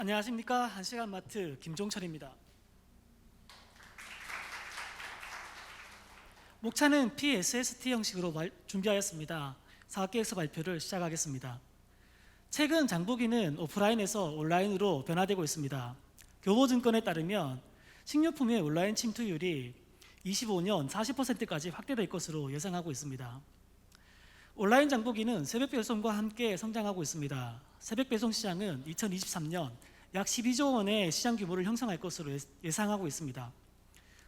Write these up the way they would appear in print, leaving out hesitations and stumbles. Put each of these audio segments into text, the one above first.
안녕하십니까. 한시간마트 김종철입니다. 목차는 PSST 형식으로 준비하였습니다. 사업계획서 발표를 시작하겠습니다. 최근 장보기는 오프라인에서 온라인으로 변화되고 있습니다. 교보증권에 따르면 식료품의 온라인 침투율이 25년 40%까지 확대될 것으로 예상하고 있습니다. 온라인 장보기는 새벽 배송과 함께 성장하고 있습니다. 새벽 배송 시장은 2023년 약 12조 원의 시장 규모를 형성할 것으로 예상하고 있습니다.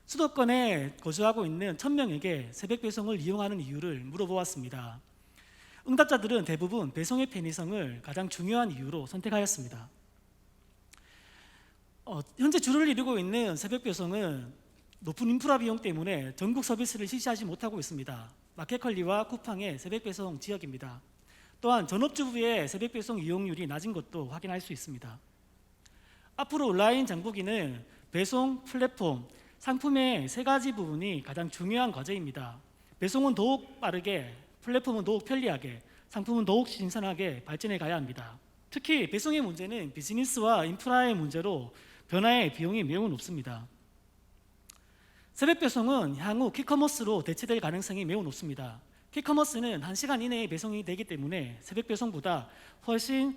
수도권에 거주하고 있는 1000명에게 새벽 배송을 이용하는 이유를 물어보았습니다. 응답자들은 대부분 배송의 편의성을 가장 중요한 이유로 선택하였습니다. 현재 주를 이루고 있는 새벽 배송은 높은 인프라 비용 때문에 전국 서비스를 실시하지 못하고 있습니다. 마켓컬리와 쿠팡의 새벽 배송 지역입니다. 또한 전업주부의 새벽 배송 이용률이 낮은 것도 확인할 수 있습니다. 앞으로 온라인 장보기는 배송, 플랫폼, 상품의 세 가지 부분이 가장 중요한 과제입니다. 배송은 더욱 빠르게, 플랫폼은 더욱 편리하게, 상품은 더욱 신선하게 발전해 가야 합니다. 특히 배송의 문제는 비즈니스와 인프라의 문제로 변화의 비용이 매우 높습니다. 새벽 배송은 향후 퀵커머스로 대체될 가능성이 매우 높습니다. 퀵커머스는 1시간 이내에 배송이 되기 때문에 새벽 배송보다 훨씬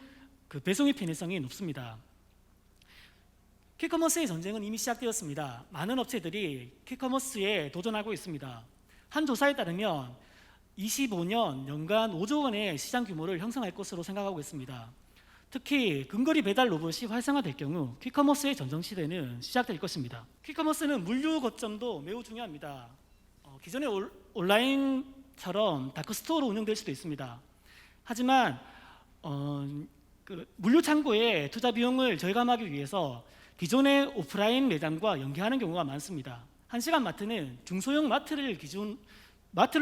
배송의 편의성이 높습니다. 퀵커머스의 전쟁은 이미 시작되었습니다. 많은 업체들이 퀵커머스에 도전하고 있습니다. 한 조사에 따르면 25년 연간 5조 원의 시장 규모를 형성할 것으로 생각하고 있습니다. 특히 근거리 배달 로봇이 활성화될 경우 퀵커머스의 전성시대는 시작될 것입니다. 퀵커머스는 물류 거점도 매우 중요합니다. 기존의 온라인처럼 다크스토어로 운영될 수도 있습니다. 하지만 물류 창고의 투자 비용을 절감하기 위해서 기존의 오프라인 매장과 연계하는 경우가 많습니다. 한시간마트는 중소형 마트를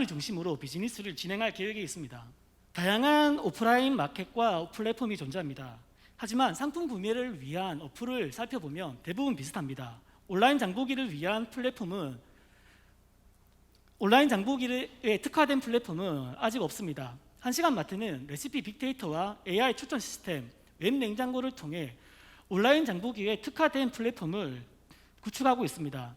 중심으로 비즈니스를 진행할 계획이 있습니다. 다양한 오프라인 마켓과 플랫폼이 존재합니다. 하지만 상품 구매를 위한 어플을 살펴보면 대부분 비슷합니다. 온라인 장보기를 위한 플랫폼은 온라인 장보기에 특화된 플랫폼은 아직 없습니다. 한시간마트는 레시피 빅데이터와 AI 추천 시스템, 웹 냉장고를 통해 온라인 장보기에 특화된 플랫폼을 구축하고 있습니다.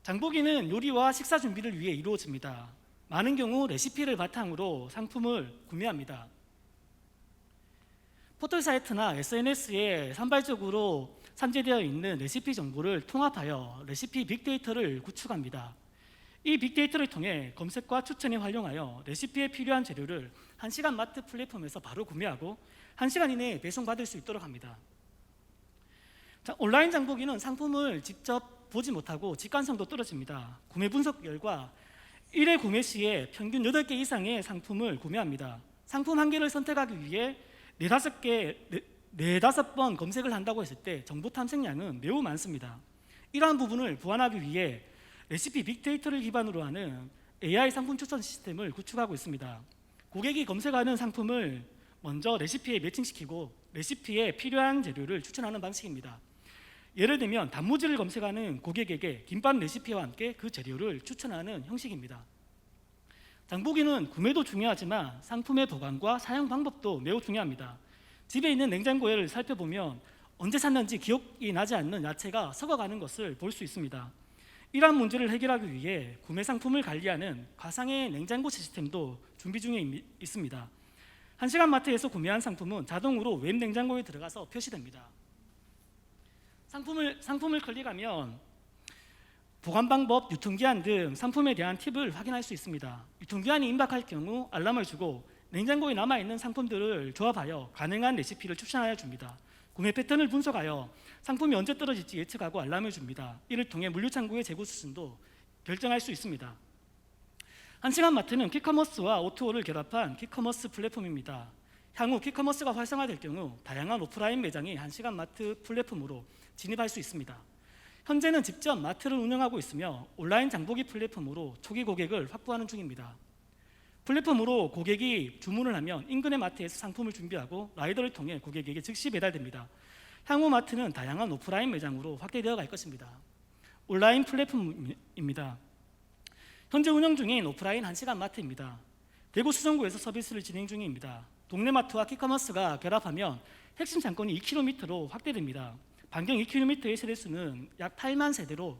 장보기는 요리와 식사 준비를 위해 이루어집니다. 많은 경우 레시피를 바탕으로 상품을 구매합니다. 포털 사이트나 SNS에 산발적으로 산재되어 있는 레시피 정보를 통합하여 레시피 빅데이터를 구축합니다. 이 빅데이터를 통해 검색과 추천에 활용하여 레시피에 필요한 재료를 한시간마트 플랫폼에서 바로 구매하고 1시간 이내에 배송받을 수 있도록 합니다. 온라인 장보기는 상품을 직접 보지 못하고 직관성도 떨어집니다. 구매 분석 결과 1회 구매 시에 평균 8개 이상의 상품을 구매합니다. 상품 한 개를 선택하기 위해 4-5번 검색을 한다고 했을 때 정보 탐색량은 매우 많습니다. 이러한 부분을 보완하기 위해 레시피 빅데이터를 기반으로 하는 AI 상품 추천 시스템을 구축하고 있습니다. 고객이 검색하는 상품을 먼저 레시피에 매칭시키고 레시피에 필요한 재료를 추천하는 방식입니다. 예를 들면 단무지를 검색하는 고객에게 김밥 레시피와 함께 그 재료를 추천하는 형식입니다. 장보기는 구매도 중요하지만 상품의 보관과 사용 방법도 매우 중요합니다. 집에 있는 냉장고를 살펴보면 언제 샀는지 기억이 나지 않는 야채가 썩어가는 것을 볼 수 있습니다. 이러한 문제를 해결하기 위해 구매 상품을 관리하는 가상의 냉장고 시스템도 준비 중에 있습니다. 한시간마트에서 구매한 상품은 자동으로 웹 냉장고에 들어가서 표시됩니다. 상품을 클릭하면 보관 방법, 유통기한 등 상품에 대한 팁을 확인할 수 있습니다. 유통기한이 임박할 경우 알람을 주고 냉장고에 남아있는 상품들을 조합하여 가능한 레시피를 추천하여 줍니다. 구매 패턴을 분석하여 상품이 언제 떨어질지 예측하고 알람을 줍니다. 이를 통해 물류창고의 재고 수준도 결정할 수 있습니다. 한시간마트는 퀵커머스와 O2O를 결합한 퀵커머스 플랫폼입니다. 향후 퀵커머스가 활성화될 경우 다양한 오프라인 매장이 한시간마트 플랫폼으로 진입할 수 있습니다. 현재는 직접 마트를 운영하고 있으며 온라인 장보기 플랫폼으로 초기 고객을 확보하는 중입니다. 플랫폼으로 고객이 주문을 하면 인근의 마트에서 상품을 준비하고 라이더를 통해 고객에게 즉시 배달됩니다. 향후 마트는 다양한 오프라인 매장으로 확대되어 갈 것입니다. 온라인 플랫폼입니다. 현재 운영 중인 오프라인 한시간마트입니다. 대구 수성구에서 서비스를 진행 중입니다. 동네 마트와 퀵커머스가 결합하면 핵심 상권이 2km로 확대됩니다. 반경 2km의 세대수는 약 8만 세대로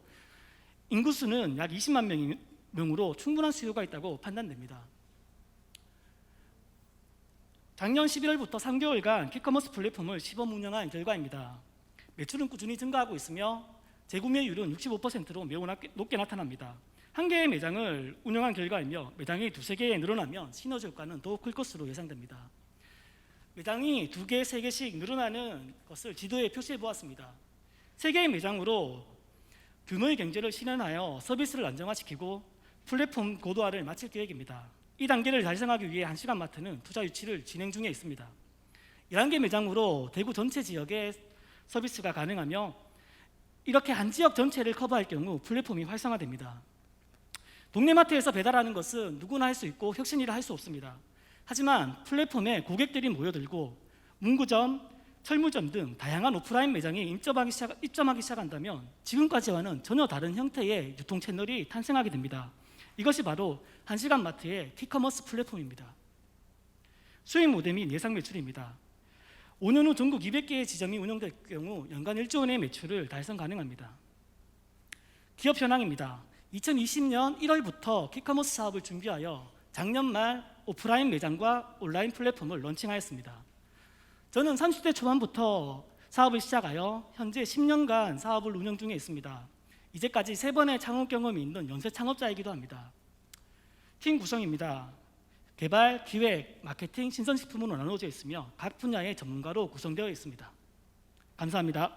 인구수는 약 20만 명으로 충분한 수요가 있다고 판단됩니다. 작년 11월부터 3개월간 퀵커머스 플랫폼을 시범 운영한 결과입니다. 매출은 꾸준히 증가하고 있으며 재구매율은 65%로 매우 높게 나타납니다. 한 개의 매장을 운영한 결과이며 매장이 두세 개 늘어나면 시너지 효과는 더욱 클 것으로 예상됩니다. 매장이 2개, 3개씩 늘어나는 것을 지도에 표시해 보았습니다. 3개의 매장으로 규모의 경제를 실현하여 서비스를 안정화시키고 플랫폼 고도화를 마칠 계획입니다. 이 단계를 달성하기 위해 한시간마트는 투자 유치를 진행 중에 있습니다. 11개 매장으로 대구 전체 지역에 서비스가 가능하며 이렇게 한 지역 전체를 커버할 경우 플랫폼이 활성화됩니다. 동네 마트에서 배달하는 것은 누구나 할 수 있고 혁신이라 할 수 없습니다. 하지만 플랫폼에 고객들이 모여들고 문구점, 철물점 등 다양한 오프라인 매장이 입점하기 시작한다면 지금까지와는 전혀 다른 형태의 유통 채널이 탄생하게 됩니다. 이것이 바로 한시간마트의 퀵커머스 플랫폼입니다. 수익 모델 및 예상 매출입니다. 5년 후 전국 200개의 지점이 운영될 경우 연간 1조 원의 매출을 달성 가능합니다. 기업 현황입니다. 2020년 1월부터 퀵커머스 사업을 준비하여 작년 말 오프라인 매장과 온라인 플랫폼을 런칭하였습니다. 저는 30대 초반부터 사업을 시작하여 현재 10년간 사업을 운영 중에 있습니다. 이제까지 3번의 창업 경험이 있는 연쇄 창업자이기도 합니다. 팀 구성입니다. 개발, 기획, 마케팅, 신선식품으로 나누어져 있으며 각 분야의 전문가로 구성되어 있습니다. 감사합니다.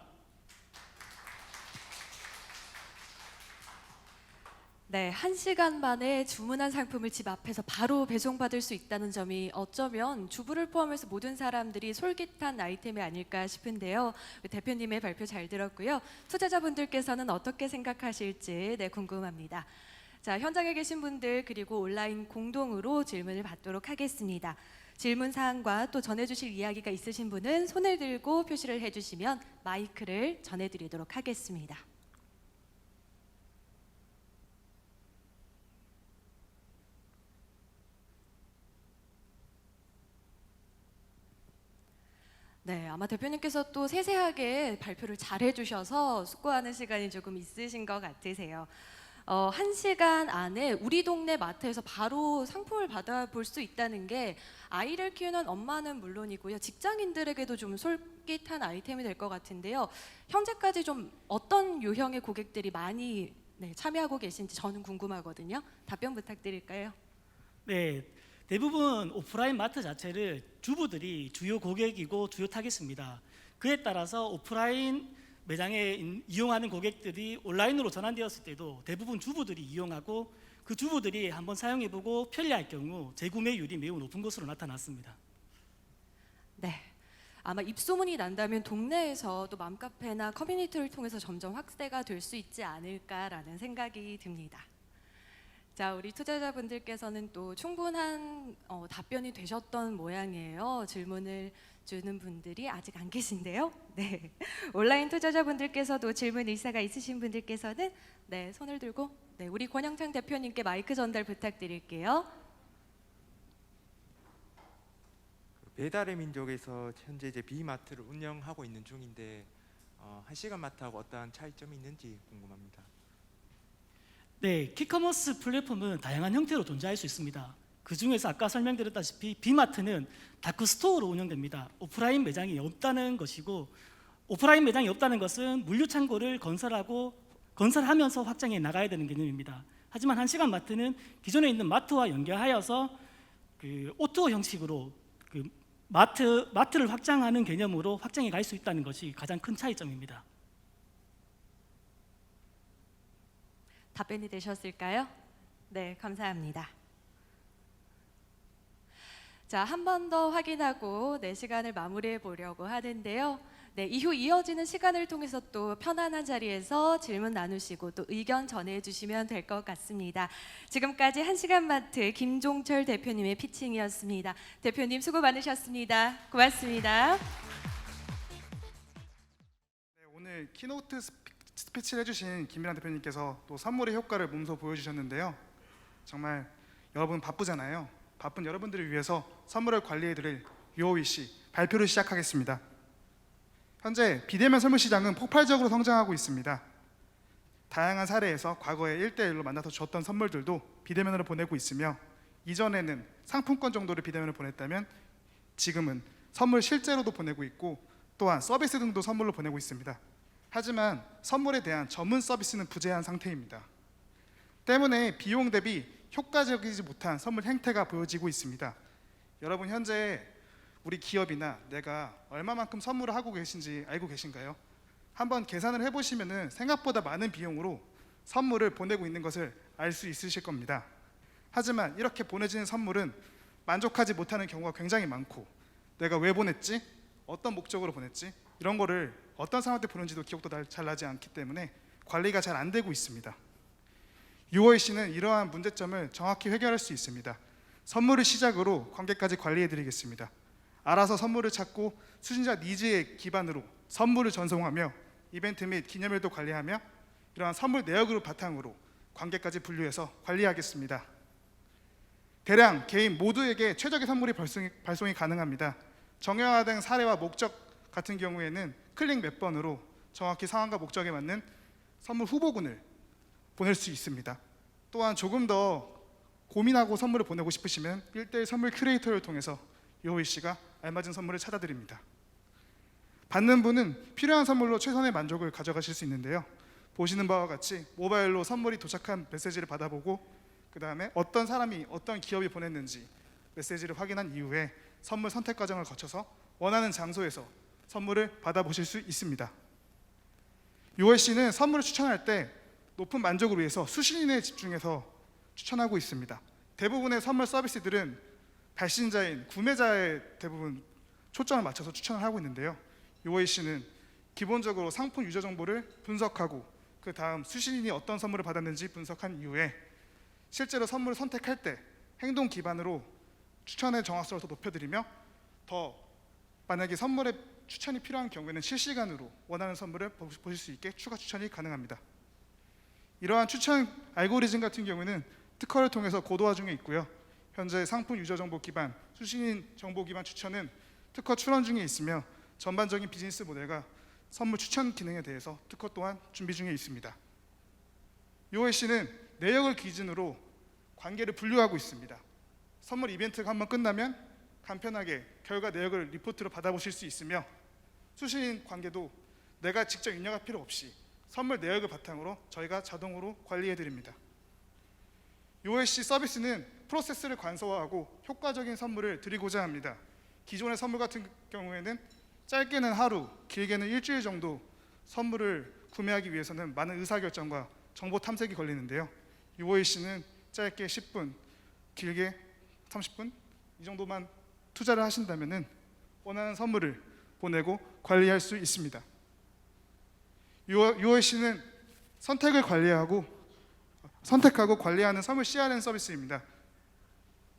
네, 1시간 만에 주문한 상품을 집 앞에서 바로 배송받을 수 있다는 점이 어쩌면 주부를 포함해서 모든 사람들이 솔깃한 아이템이 아닐까 싶은데요. 대표님의 발표 잘 들었고요. 투자자분들께서는 어떻게 생각하실지 궁금합니다. 자, 현장에 계신 분들 그리고 온라인 공동으로 질문을 받도록 하겠습니다. 질문 사항과 또 전해주실 이야기가 있으신 분은 손을 들고 표시를 해주시면 마이크를 전해드리도록 하겠습니다. 네, 아마 대표님께서 또 세세하게 발표를 잘 해주셔서 숙고하는 시간이 조금 있으신 것 같으세요. 1시간 안에 우리 동네 마트에서 바로 상품을 받아볼 수 있다는 게 아이를 키우는 엄마는 물론이고요. 직장인들에게도 좀 솔깃한 아이템이 될 것 같은데요. 현재까지 좀 어떤 유형의 고객들이 많이 참여하고 계신지 저는 궁금하거든요. 답변 부탁드릴까요? 네, 대부분 오프라인 마트 자체를 주부들이 주요 고객이고 주요 타깃입니다. 그에 따라서 오프라인 매장에 이용하는 고객들이 온라인으로 전환되었을 때도 대부분 주부들이 이용하고 그 주부들이 한번 사용해보고 편리할 경우 재구매율이 매우 높은 것으로 나타났습니다. 네, 아마 입소문이 난다면 동네에서 또 맘카페나 커뮤니티를 통해서 점점 확대가 될 수 있지 않을까라는 생각이 듭니다. 자, 우리 투자자분들께서는 또 충분한 답변이 되셨던 모양이에요. 질문을 주는 분들이 아직 안 계신데요. 네, 온라인 투자자분들께서도 질문 의사가 있으신 분들께서는 손을 들고 우리 권영창 대표님께 마이크 전달 부탁드릴게요. 배달의 민족에서 현재 이제 비마트를 운영하고 있는 중인데 한시간마트하고 어떠한 차이점이 있는지 궁금합니다. 네, 퀵커머스 플랫폼은 다양한 형태로 존재할 수 있습니다. 그 중에서 아까 설명드렸다시피 비마트는 다크스토어로 운영됩니다. 오프라인 매장이 없다는 것이고, 오프라인 매장이 없다는 것은 물류창고를 건설하면서 확장해 나가야 되는 개념입니다. 하지만 한시간마트는 기존에 있는 마트와 연결하여서 오토 형식으로 마트를 확장하는 개념으로 확장해 갈 수 있다는 것이 가장 큰 차이점입니다. 답변이 되셨을까요? 네, 감사합니다. 자, 한 번 더 확인하고 시간을 마무리해 보려고 하는데요. 이후 이어지는 시간을 통해서 또 편안한 자리에서 질문 나누시고 또 의견 전해주시면 될 것 같습니다. 지금까지 한시간마트 김종철 대표님의 피칭이었습니다. 대표님 수고 많으셨습니다. 고맙습니다. 네, 오늘 키노트 스피치를 해주신 김미란 대표님께서 또 선물의 효과를 몸소 보여주셨는데요. 정말 여러분 바쁘잖아요. 바쁜 여러분들을 위해서 선물을 관리해드릴 UOEC 발표를 시작하겠습니다. 현재 비대면 선물 시장은 폭발적으로 성장하고 있습니다. 다양한 사례에서 과거에 1대1로 만나서 줬던 선물들도 비대면으로 보내고 있으며, 이전에는 상품권 정도를 비대면으로 보냈다면 지금은 선물 실제로도 보내고 있고, 또한 서비스 등도 선물로 보내고 있습니다. 하지만 선물에 대한 전문 서비스는 부재한 상태입니다. 때문에 비용 대비 효과적이지 못한 선물 행태가 보여지고 있습니다. 여러분, 현재 우리 기업이나 내가 얼마만큼 선물을 하고 계신지 알고 계신가요? 한번 계산을 해보시면 생각보다 많은 비용으로 선물을 보내고 있는 것을 알 수 있으실 겁니다. 하지만 이렇게 보내지는 선물은 만족하지 못하는 경우가 굉장히 많고, 내가 왜 보냈지? 어떤 목적으로 보냈지? 이런 거를 어떤 사람한테 보낸지도 기억도 잘 나지 않기 때문에 관리가 잘 안 되고 있습니다. UOAC는 이러한 문제점을 정확히 해결할 수 있습니다. 선물을 시작으로 관계까지 관리해 드리겠습니다. 알아서 선물을 찾고 수신자 니즈에 기반으로 선물을 전송하며 이벤트 및 기념일도 관리하며 이러한 선물 내역을 바탕으로 관계까지 분류해서 관리하겠습니다. 대량 개인 모두에게 최적의 선물이 발송이 가능합니다. 정형화된 사례와 목적 같은 경우에는 클릭 몇 번으로 정확히 상황과 목적에 맞는 선물 후보군을 보낼 수 있습니다. 또한 조금 더 고민하고 선물을 보내고 싶으시면 1대1 선물 큐레이터를 통해서 UOAC가 알맞은 선물을 찾아드립니다. 받는 분은 필요한 선물로 최선의 만족을 가져가실 수 있는데요. 보시는 바와 같이 모바일로 선물이 도착한 메시지를 받아보고, 그 다음에 어떤 사람이 어떤 기업이 보냈는지 메시지를 확인한 이후에 선물 선택 과정을 거쳐서 원하는 장소에서 선물을 받아보실 수 있습니다. UOAC는 선물을 추천할 때 높은 만족을 위해서 수신인에 집중해서 추천하고 있습니다. 대부분의 선물 서비스들은 발신자인 구매자에 대부분 초점을 맞춰서 추천을 하고 있는데요. UOAC는 기본적으로 상품 유저 정보를 분석하고, 그 다음 수신인이 어떤 선물을 받았는지 분석한 이후에 실제로 선물을 선택할 때 행동 기반으로 추천의 정확성을 더 높여드리며, 더 만약에 선물의 추천이 필요한 경우에는 실시간으로 원하는 선물을 보실 수 있게 추가 추천이 가능합니다. 이러한 추천 알고리즘 같은 경우는 특허를 통해서 고도화 중에 있고요. 현재 상품 유저 정보 기반, 수신인 정보 기반 추천은 특허 출원 중에 있으며, 전반적인 비즈니스 모델과 선물 추천 기능에 대해서 특허 또한 준비 중에 있습니다. UOAC는 내역을 기준으로 관계를 분류하고 있습니다. 선물 이벤트가 한번 끝나면 간편하게 결과 내역을 리포트로 받아보실 수 있으며, 수신인 관계도 내가 직접 입력할 필요 없이 선물 내역을 바탕으로 저희가 자동으로 관리해 드립니다. UOAC 서비스는 프로세스를 간소화하고 효과적인 선물을 드리고자 합니다. 기존의 선물 같은 경우에는 짧게는 하루, 길게는 일주일 정도 선물을 구매하기 위해서는 많은 의사결정과 정보 탐색이 걸리는데요. UOAC는 짧게 10분, 길게 30분 이 정도만 투자를 하신다면 원하는 선물을 보내고 관리할 수 있습니다. UOAC는 선택하고 관리하는 선물 CRM 서비스입니다.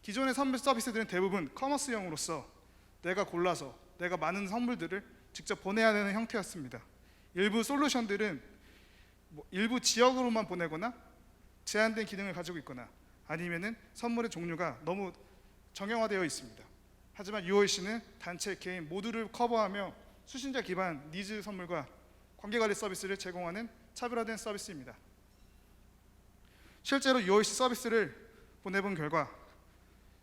기존의 선물 서비스들은 대부분 커머스형으로서 내가 골라서 내가 많은 선물들을 직접 보내야 되는 형태였습니다. 일부 솔루션들은 일부 지역으로만 보내거나 제한된 기능을 가지고 있거나 아니면은 선물의 종류가 너무 정형화되어 있습니다. 하지만 UOAC는 단체, 개인 모두를 커버하며 수신자 기반 니즈 선물과 관계관리 서비스를 제공하는 차별화된 서비스입니다. 실제로 UOAC 서비스를 보내본 결과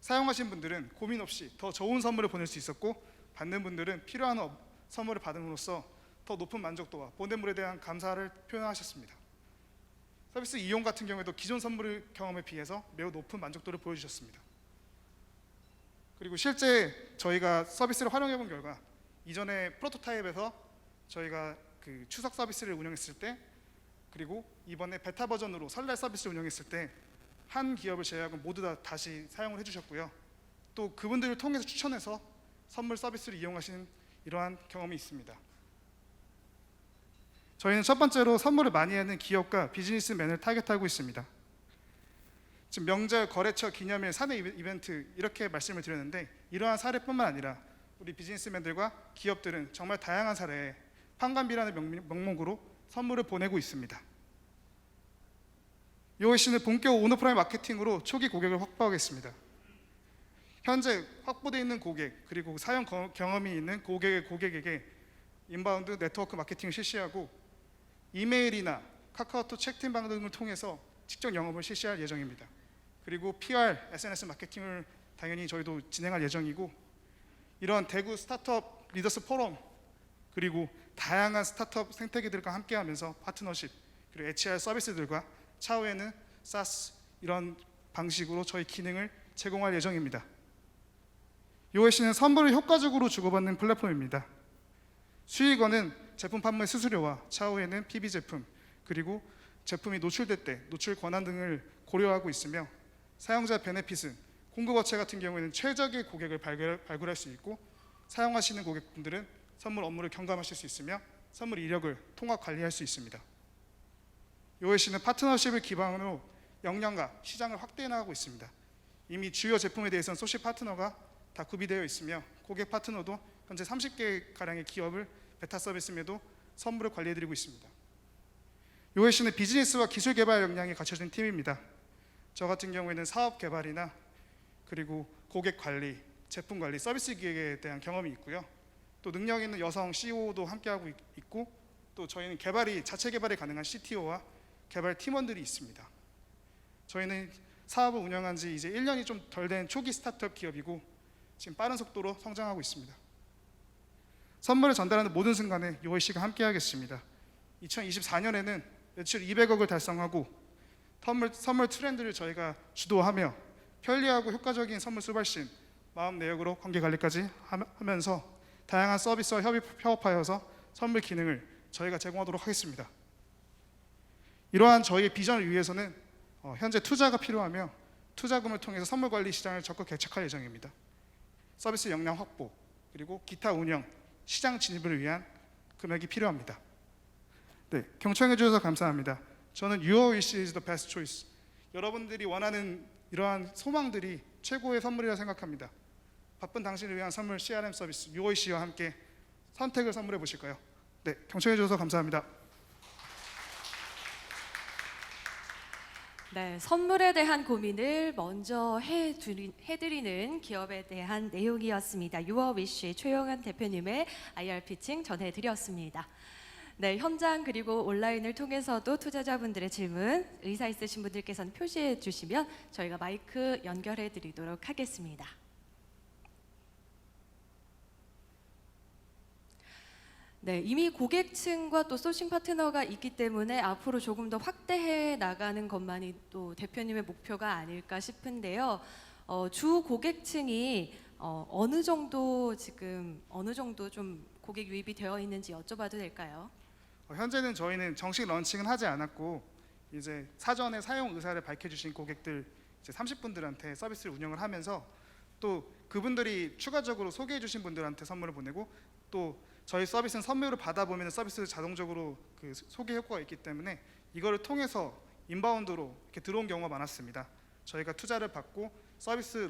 사용하신 분들은 고민 없이 더 좋은 선물을 보낼 수 있었고, 받는 분들은 필요한 선물을 받음으로써 더 높은 만족도와 보냄물에 대한 감사를 표현하셨습니다. 서비스 이용 같은 경우에도 기존 선물 경험에 비해서 매우 높은 만족도를 보여주셨습니다. 그리고 실제 저희가 서비스를 활용해 본 결과, 이전에 프로토타입에서 저희가 그 추석 서비스를 운영했을 때, 그리고 이번에 베타 버전으로 설날 서비스를 운영했을 때 한 기업을 제외하고 모두 다 다시 사용을 해주셨고요. 또 그분들을 통해서 추천해서 선물 서비스를 이용하시는 이러한 경험이 있습니다. 저희는 첫 번째로 선물을 많이 하는 기업과 비즈니스맨을 타겟하고 있습니다. 지금 명절, 거래처, 기념일, 사내 이벤트 이렇게 말씀을 드렸는데, 이러한 사례뿐만 아니라 우리 비즈니스맨들과 기업들은 정말 다양한 사례에 판관비라는 명목으로 선물을 보내고 있습니다. UOAC는 본격 온오프라인 마케팅으로 초기 고객을 확보하겠습니다. 현재 확보되어 있는 고객, 그리고 사용 경험이 있는 고객에게 인바운드 네트워크 마케팅을 실시하고 이메일이나 카카오톡 채팅 방 등을 통해서 직접 영업을 실시할 예정입니다. 그리고 PR, SNS 마케팅을 당연히 저희도 진행할 예정이고 이런 대구 스타트업 리더스 포럼 그리고 다양한 스타트업 생태계들과 함께하면서 파트너십 그리고 HR 서비스들과 차후에는 SaaS 이런 방식으로 저희 기능을 제공할 예정입니다. UOC는 선물을 효과적으로 주고받는 플랫폼입니다. 수익원은 제품 판매 수수료와 차후에는 PB 제품 그리고 제품이 노출될 때 노출 권한 등을 고려하고 있으며 사용자 베네핏은 공급업체 같은 경우에는 최적의 고객을 발굴할 수 있고 사용하시는 고객분들은 선물 업무를 경감하실 수 있으며 선물 이력을 통합 관리할 수 있습니다. UOC는 파트너십을 기반으로 역량과 시장을 확대해 나가고 있습니다. 이미 주요 제품에 대해서는 소시 파트너가 다 구비되어 있으며 고객 파트너도 현재 30개 가량의 기업을 베타 서비스임에도 선물을 관리해드리고 있습니다. UOC는 비즈니스와 기술 개발 역량이 갖춰진 팀입니다. 저 같은 경우에는 사업 개발이나 그리고 고객 관리, 제품 관리, 서비스 기획에 대한 경험이 있고요. 또 능력 있는 여성 CEO도 함께하고 있고 또 저희는 자체 개발이 가능한 CTO와 개발 팀원들이 있습니다. 저희는 사업을 운영한 지 이제 1년이 좀 덜 된 초기 스타트업 기업이고 지금 빠른 속도로 성장하고 있습니다. 선물을 전달하는 모든 순간에 UOC가 함께하겠습니다. 2024년에는 매출 200억을 달성하고 선물 트렌드를 저희가 주도하며 편리하고 효과적인 선물 수발신, 마음 내역으로 관계 관리까지 하면서 다양한 서비스와 협업하여서 선물 기능을 저희가 제공하도록 하겠습니다. 이러한 저희의 비전을 위해서는 현재 투자가 필요하며 투자금을 통해서 선물 관리 시장을 적극 개척할 예정입니다. 서비스 역량 확보 그리고 기타 운영, 시장 진입을 위한 금액이 필요합니다. 네, 경청해 주셔서 감사합니다. 저는 UOC is the best choice. 여러분들이 원하는 이러한 소망들이 최고의 선물이라 생각합니다. 바쁜 당신을 위한 선물 CRM 서비스 UOC와 함께 선택을 선물해 보실까요? 네, 경청해 주셔서 감사합니다. 네, 선물에 대한 고민을 먼저 해드리는 기업에 대한 내용이었습니다. 유어위시 최영은 대표님의 IR 피칭 전해드렸습니다. 네, 현장 그리고 온라인을 통해서도 투자자분들의 질문 의사 있으신 분들께서는 표시해 주시면 저희가 마이크 연결해 드리도록 하겠습니다. 네, 이미 고객층과 또 소싱 파트너가 있기 때문에 앞으로 조금 더 확대해 나가는 것만이 또 대표님의 목표가 아닐까 싶은데요. 주 고객층이 어느 정도 좀 고객 유입이 되어 있는지 여쭤봐도 될까요? 현재는 저희는 정식 런칭은 하지 않았고 이제 사전에 사용 의사를 밝혀주신 고객들 이제 30분들한테 서비스를 운영을 하면서 또 그분들이 추가적으로 소개해주신 분들한테 선물을 보내고 또 저희 서비스는 선물을 받아보면 서비스 자동적으로 그 소개 효과가 있기 때문에 이거를 통해서 인바운드로 이렇게 들어온 경우가 많았습니다. 저희가 투자를 받고 서비스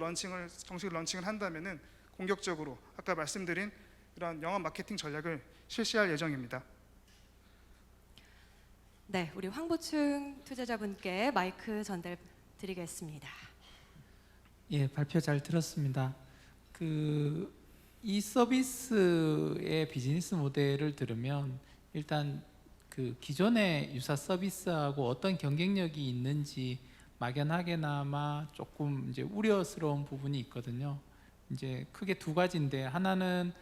정식 런칭을 한다면은 공격적으로 아까 말씀드린 이런 영업 마케팅 전략을 실시할 예정입니다. 네, 우리 황보충 투자자분께 마이크 전달 드리겠습니다. 예, 발표 잘 들었습니다. 이 서비스의 비즈니스 모델을 들으면 일단 그 기존의 유사 서비스하고 어떤 경쟁력이 있는지 막연하게나마 조금 이제 우려스러운 부분이 있거든요. 이제 크게 두 가지인데 하나는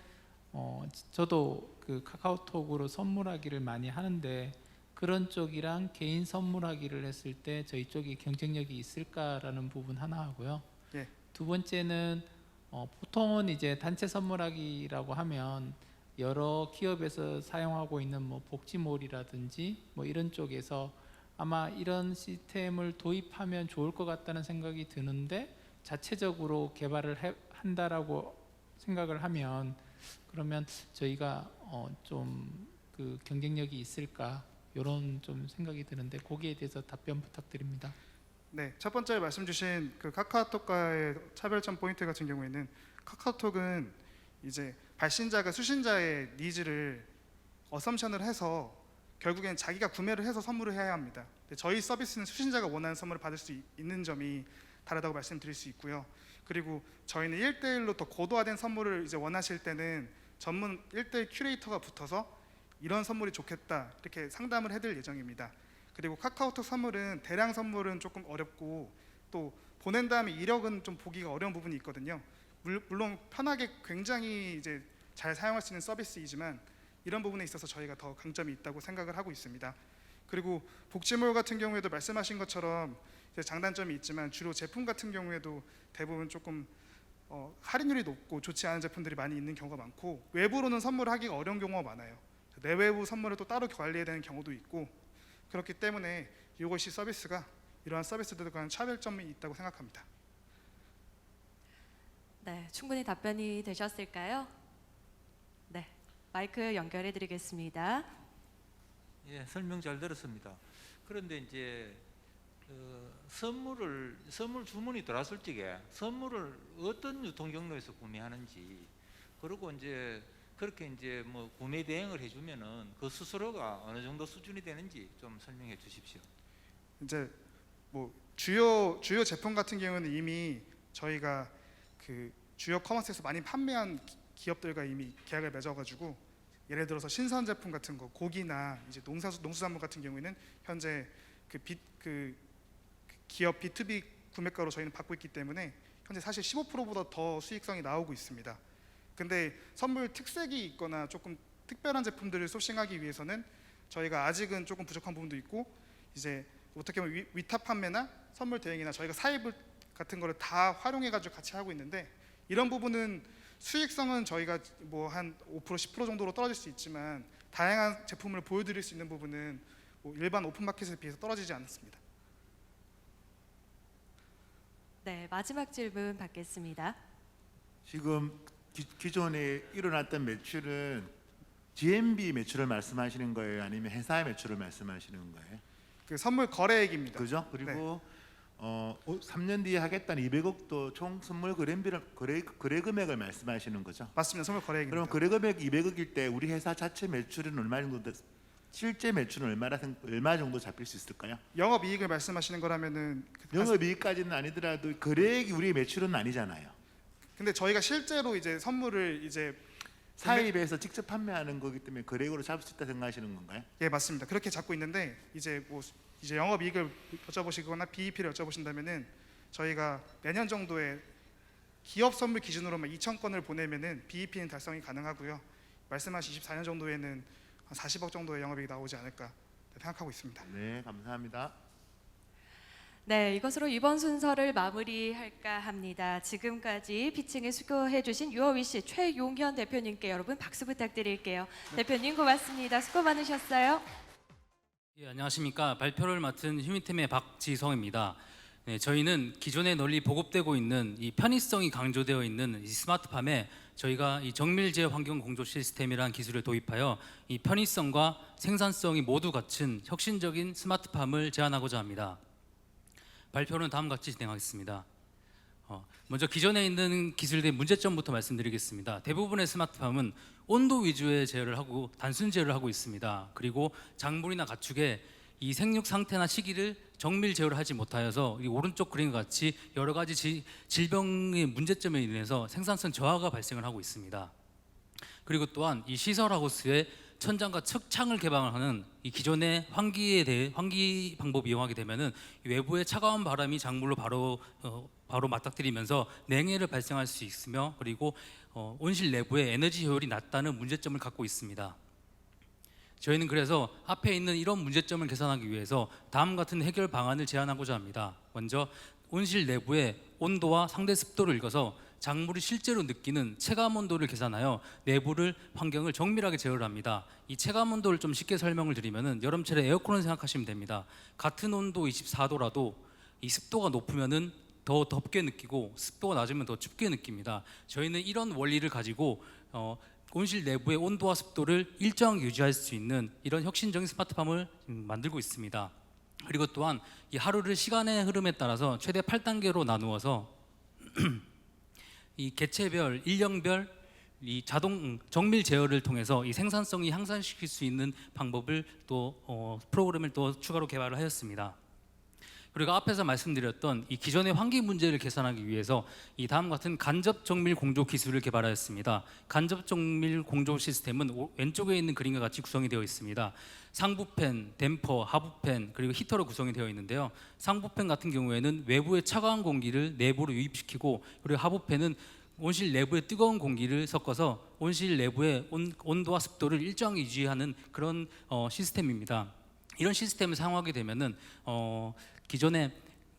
저도 그 카카오톡으로 선물하기를 많이 하는데 그런 쪽이랑 개인 선물하기를 했을 때 저희 쪽이 경쟁력이 있을까라는 부분 하나 하고요. 예. 두 번째는 보통은 이제 단체 선물하기라고 하면 여러 기업에서 사용하고 있는 뭐 복지몰이라든지 뭐 이런 쪽에서 아마 이런 시스템을 도입하면 좋을 것 같다는 생각이 드는데 자체적으로 개발을 한다라고 생각을 하면 그러면 저희가 좀 그 경쟁력이 있을까 이런 좀 생각이 드는데 거기에 대해서 답변 부탁드립니다. 네, 첫 번째 말씀 주신 그 카카오톡과의 차별점 포인트 같은 경우에는 카카오톡은 이제 발신자가 수신자의 니즈를 어썸션을 해서 결국엔 자기가 구매를 해서 선물을 해야 합니다. 근데 저희 서비스는 수신자가 원하는 선물을 받을 수 있는 점이 다르다고 말씀드릴 수 있고요. 그리고 저희는 1대1로 더 고도화된 선물을 이제 원하실 때는 전문 1대1 큐레이터가 붙어서 이런 선물이 좋겠다 이렇게 상담을 해드릴 예정입니다. 그리고 카카오톡 선물은 대량 선물은 조금 어렵고 또 보낸 다음에 이력은 좀 보기가 어려운 부분이 있거든요. 물론 편하게 굉장히 이제 잘 사용할 수 있는 서비스이지만 이런 부분에 있어서 저희가 더 강점이 있다고 생각을 하고 있습니다. 그리고 복지몰 같은 경우에도 말씀하신 것처럼 이제 장단점이 있지만 주로 제품 같은 경우에도 대부분 조금 할인율이 높고 좋지 않은 제품들이 많이 있는 경우가 많고 외부로는 선물하기가 어려운 경우가 많아요. 내외부 선물을 또 따로 관리해야 되는 경우도 있고 그렇기 때문에 이것이 서비스가 이러한 서비스들에 관한 차별점이 있다고 생각합니다. 네, 충분히 답변이 되셨을까요? 네, 마이크 연결해 드리겠습니다. 예, 설명 잘 들었습니다. 그런데 이제 선물 주문이 들어왔을 적에 선물을 어떤 유통 경로에서 구매하는지, 그리고 이제 그렇게 이제 뭐 구매 대행을 해주면은 그 수수료가 어느 정도 수준이 되는지 좀 설명해 주십시오. 이제 뭐 주요 제품 같은 경우는 이미 저희가 그 주요 커머스에서 많이 판매한 기업들과 이미 계약을 맺어가지고 예를 들어서 신선 제품 같은 거 고기나 이제 농수산물 같은 경우에는 현재 그 기업 B2B 구매가로 저희는 받고 있기 때문에 현재 사실 15%보다 더 수익성이 나오고 있습니다. 근데 선물 특색이 있거나 조금 특별한 제품들을 소싱하기 위해서는 저희가 아직은 조금 부족한 부분도 있고 이제 어떻게 보면 위탁 판매나 선물 대행이나 저희가 사입을 같은 거를 다 활용해가지고 같이 하고 있는데 이런 부분은 수익성은 저희가 뭐 한 5% 10% 정도로 떨어질 수 있지만 다양한 제품을 보여드릴 수 있는 부분은 뭐 일반 오픈마켓에 비해서 떨어지지 않습니다. 네, 마지막 질문 받겠습니다. 지금 기존에 일어났던 매출은 GMB 매출을 말씀하시는 거예요? 아니면 회사의 매출을 말씀하시는 거예요? 그 선물 거래액입니다. 그죠? 그리고 3년 뒤에 하겠다는 200억도 총 선물 거래 금액을 말씀하시는 거죠? 맞습니다. 선물 거래액입니다. 그럼 거래 금액 200억일 때 우리 회사 자체 매출은 얼마 정도 실제 매출은 얼마 정도 잡힐 수 있을까요? 영업이익을 말씀하시는 거라면은 영업이익까지는 아니더라도 거래액이 우리의 매출은 아니잖아요. 근데 저희가 실제로 이제 선물을 이제 사입에서 직접 판매하는 거기 때문에 거래액으로 잡을 수 있다 생각하시는 건가요? 예 맞습니다. 그렇게 잡고 있는데 이제 뭐 이제 영업이익을 여쭤보시거나 BEP를 여쭤보신다면은 저희가 내년 정도에 기업 선물 기준으로만 2,000건을 보내면은 BEP는 달성이 가능하고요. 말씀하신 24년 정도에는 한 40억 정도의 영업이익이 나오지 않을까 생각하고 있습니다. 네, 감사합니다. 네, 이것으로 이번 순서를 마무리할까 합니다. 지금까지 피칭에 수고해 주신 유어위시 최용현 대표님께 여러분 박수 부탁드릴게요. 대표님 고맙습니다. 수고 많으셨어요. 예, 안녕하십니까. 발표를 맡은 휴민템의 박지성입니다. 네, 저희는 기존에 널리 보급되고 있는 이 편의성이 강조되어 있는 이 스마트팜에 저희가 이 정밀제 환경 공조 시스템이라는 기술을 도입하여 이 편의성과 생산성이 모두 갖춘 혁신적인 스마트팜을 제안하고자 합니다. 발표는 다음과 같이 진행하겠습니다. 먼저 기존에 있는 기술들의 문제점부터 말씀드리겠습니다. 대부분의 스마트팜은 온도 위주의 제어를 하고 단순 제어를 하고 있습니다. 그리고 작물이나 가축의 이 생육 상태나 시기를 정밀 제어를 하지 못하여서 이 오른쪽 그림과 같이 여러 가지 질병의 문제점에 인해서 생산성 저하가 발생을 하고 있습니다. 그리고 또한 이 시설 하우스에 천장과 측창을 개방하는 이 기존의 환기 방법 이용하게 되면은 외부의 차가운 바람이 작물로 바로 맞닥뜨리면서 냉해를 발생할 수 있으며 그리고 온실 내부의 에너지 효율이 낮다는 문제점을 갖고 있습니다. 저희는 그래서 앞에 있는 이런 문제점을 개선하기 위해서 다음 같은 해결 방안을 제안하고자 합니다. 먼저 온실 내부의 온도와 상대 습도를 읽어서 작물이 실제로 느끼는 체감 온도를 계산하여 내부를 환경을 정밀하게 제어를 합니다. 이 체감 온도를 좀 쉽게 설명을 드리면은 여름철에 에어컨을 생각하시면 됩니다. 같은 온도 24도라도 이 습도가 높으면은 더 덥게 느끼고 습도가 낮으면 더 춥게 느낍니다. 저희는 이런 원리를 가지고 온실 내부의 온도와 습도를 일정하게 유지할 수 있는 이런 혁신적인 스마트팜을 만들고 있습니다. 그리고 또한 이 하루를 시간의 흐름에 따라서 최대 8단계로 나누어서 이 개체별, 일령별 이 자동 정밀 제어를 통해서 이 생산성이 향상시킬 수 있는 방법을 또 프로그램을 또 추가로 개발을 하였습니다. 그리고 앞에서 말씀드렸던 이 기존의 환기 문제를 개선하기 위해서 이 다음 같은 간접 정밀 공조 기술을 개발하였습니다. 간접 정밀 공조 시스템은 왼쪽에 있는 그림과 같이 구성이 되어 있습니다. 상부팬, 댐퍼, 하부팬, 그리고 히터로 구성이 되어 있는데요. 상부팬 같은 경우에는 외부의 차가운 공기를 내부로 유입시키고, 그리고 하부팬은 온실 내부에 뜨거운 공기를 섞어서 온실 내부의 온도와 습도를 일정하게 유지하는 그런 시스템입니다. 이런 시스템을 사용하게 되면은 기존의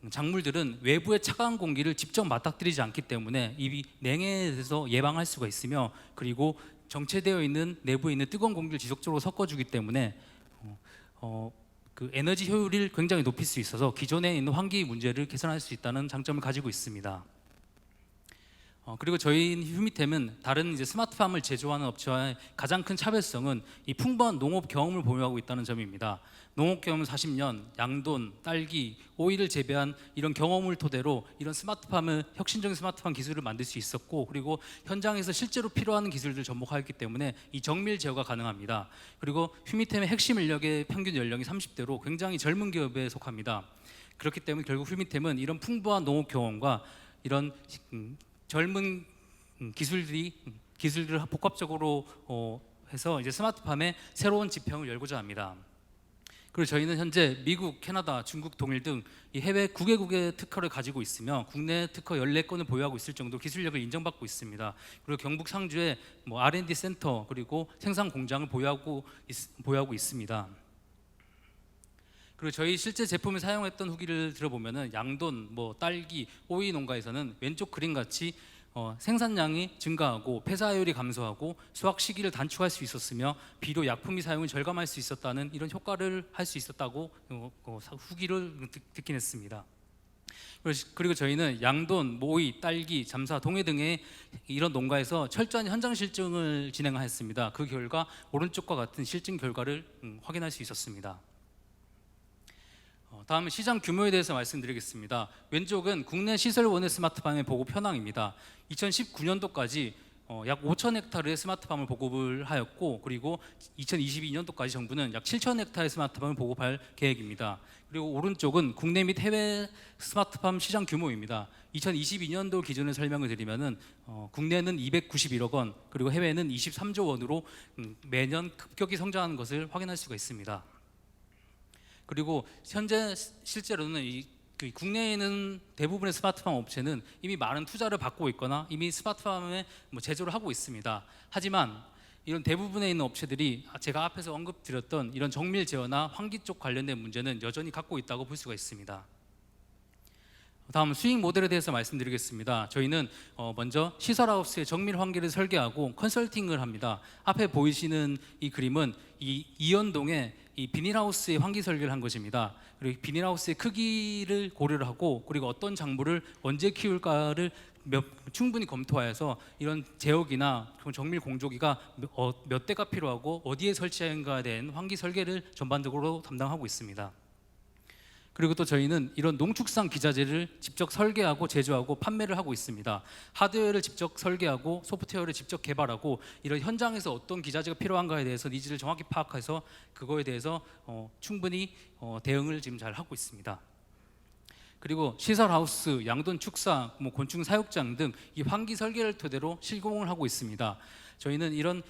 작물들은 외부의 차가운 공기를 직접 맞닥뜨리지 않기 때문에 이 냉해에 대해서 예방할 수가 있으며, 그리고 정체되어 있는 내부에 있는 뜨거운 공기를 지속적으로 섞어주기 때문에 그 에너지 효율을 굉장히 높일 수 있어서 기존에 있는 환기 문제를 개선할 수 있다는 장점을 가지고 있습니다. 그리고 저희 휴미템은 다른 이제 스마트팜을 제조하는 업체와의 가장 큰 차별성은 이 풍부한 농업 경험을 보유하고 있다는 점입니다. 농업 경험 40년, 양돈, 딸기, 오이를 재배한 이런 경험을 토대로 이런 스마트팜을 혁신적인 스마트팜 기술을 만들 수 있었고, 그리고 현장에서 실제로 필요한 기술들을 접목하였기 때문에 이 정밀 제어가 가능합니다. 그리고 휴미템의 핵심 인력의 평균 연령이 30대로 굉장히 젊은 기업에 속합니다. 그렇기 때문에 결국 휴미템은 이런 풍부한 농업 경험과 이런 젊은 기술들을 복합적으로 해서 이제 스마트팜의 새로운 지평을 열고자 합니다. 그리고 저희는 현재 미국, 캐나다, 중국, 동일 등 이 해외 9개국의 특허를 가지고 있으며 국내 특허 14건을 보유하고 있을 정도로 기술력을 인정받고 있습니다. 그리고 경북 상주에 R&D 센터 그리고 생산 공장을 보유하고 있습니다. 그리고 저희 실제 제품을 사용했던 후기를 들어보면은 양돈, 딸기, 오이 농가에서는 왼쪽 그림 같이 생산량이 증가하고 폐사율이 감소하고 수확 시기를 단축할 수 있었으며 비료 약품비 사용을 절감할 수 있었다는 이런 효과를 할 수 있었다고 후기를 듣긴 했습니다. 그리고 저희는 양돈, 오이, 딸기, 잠사, 동해 등의 이런 농가에서 철저한 현장 실증을 진행하였습니다. 그 결과 오른쪽과 같은 실증 결과를 확인할 수 있었습니다. 다음은 시장 규모에 대해서 말씀드리겠습니다. 왼쪽은 국내 시설원의 스마트팜의 보급 현황입니다. 2019년도까지 약 5,000헥타르의 스마트팜을 보급을 하였고, 그리고 2022년도까지 정부는 약 7,000헥타르의 스마트팜을 보급할 계획입니다. 그리고 오른쪽은 국내 및 해외 스마트팜 시장 규모입니다. 2022년도 기준을 설명을 드리면은 국내는 291억 원, 그리고 해외는 23조 원으로 매년 급격히 성장하는 것을 확인할 수가 있습니다. 그리고 현재 실제로는 국내에는 대부분의 스마트팜 업체는 이미 많은 투자를 받고 있거나 이미 스마트팜에 제조를 하고 있습니다. 하지만 이런 대부분에 있는 업체들이 제가 앞에서 언급드렸던 이런 정밀 제어나 환기 쪽 관련된 문제는 여전히 갖고 있다고 볼 수가 있습니다. 다음 수익 모델에 대해서 말씀드리겠습니다. 저희는 먼저 시설하우스의 정밀 환기를 설계하고 컨설팅을 합니다. 앞에 보이시는 이 그림은 이 이연동에 이 비닐하우스의 환기 설계를 한 것입니다. 그리고 비닐하우스의 크기를 고려를 하고, 그리고 어떤 작물을 언제 키울까를 충분히 검토하여서 이런 제어기나 정밀 공조기가 몇 대가 필요하고 어디에 설치한가에 대한 환기 설계를 전반적으로 담당하고 있습니다. 그리고 또 저희는 이런 농축산 기자재를 직접 설계하고 제조하고 판매를 하고 있습니다. 하드웨어를 직접 설계하고 소프트웨어를 직접 개발하고 이런 현장에서 어떤 기자재가 필요한가에 대해서 니즈를 정확히 파악해서 그거에 대해서 충분히 대응을 지금 잘 하고 있습니다. 그리고 시설하우스, 양돈 축사, 곤충 사육장 등 이 환기 설계를 토대로 실공을 하고 있습니다. 저희는 이런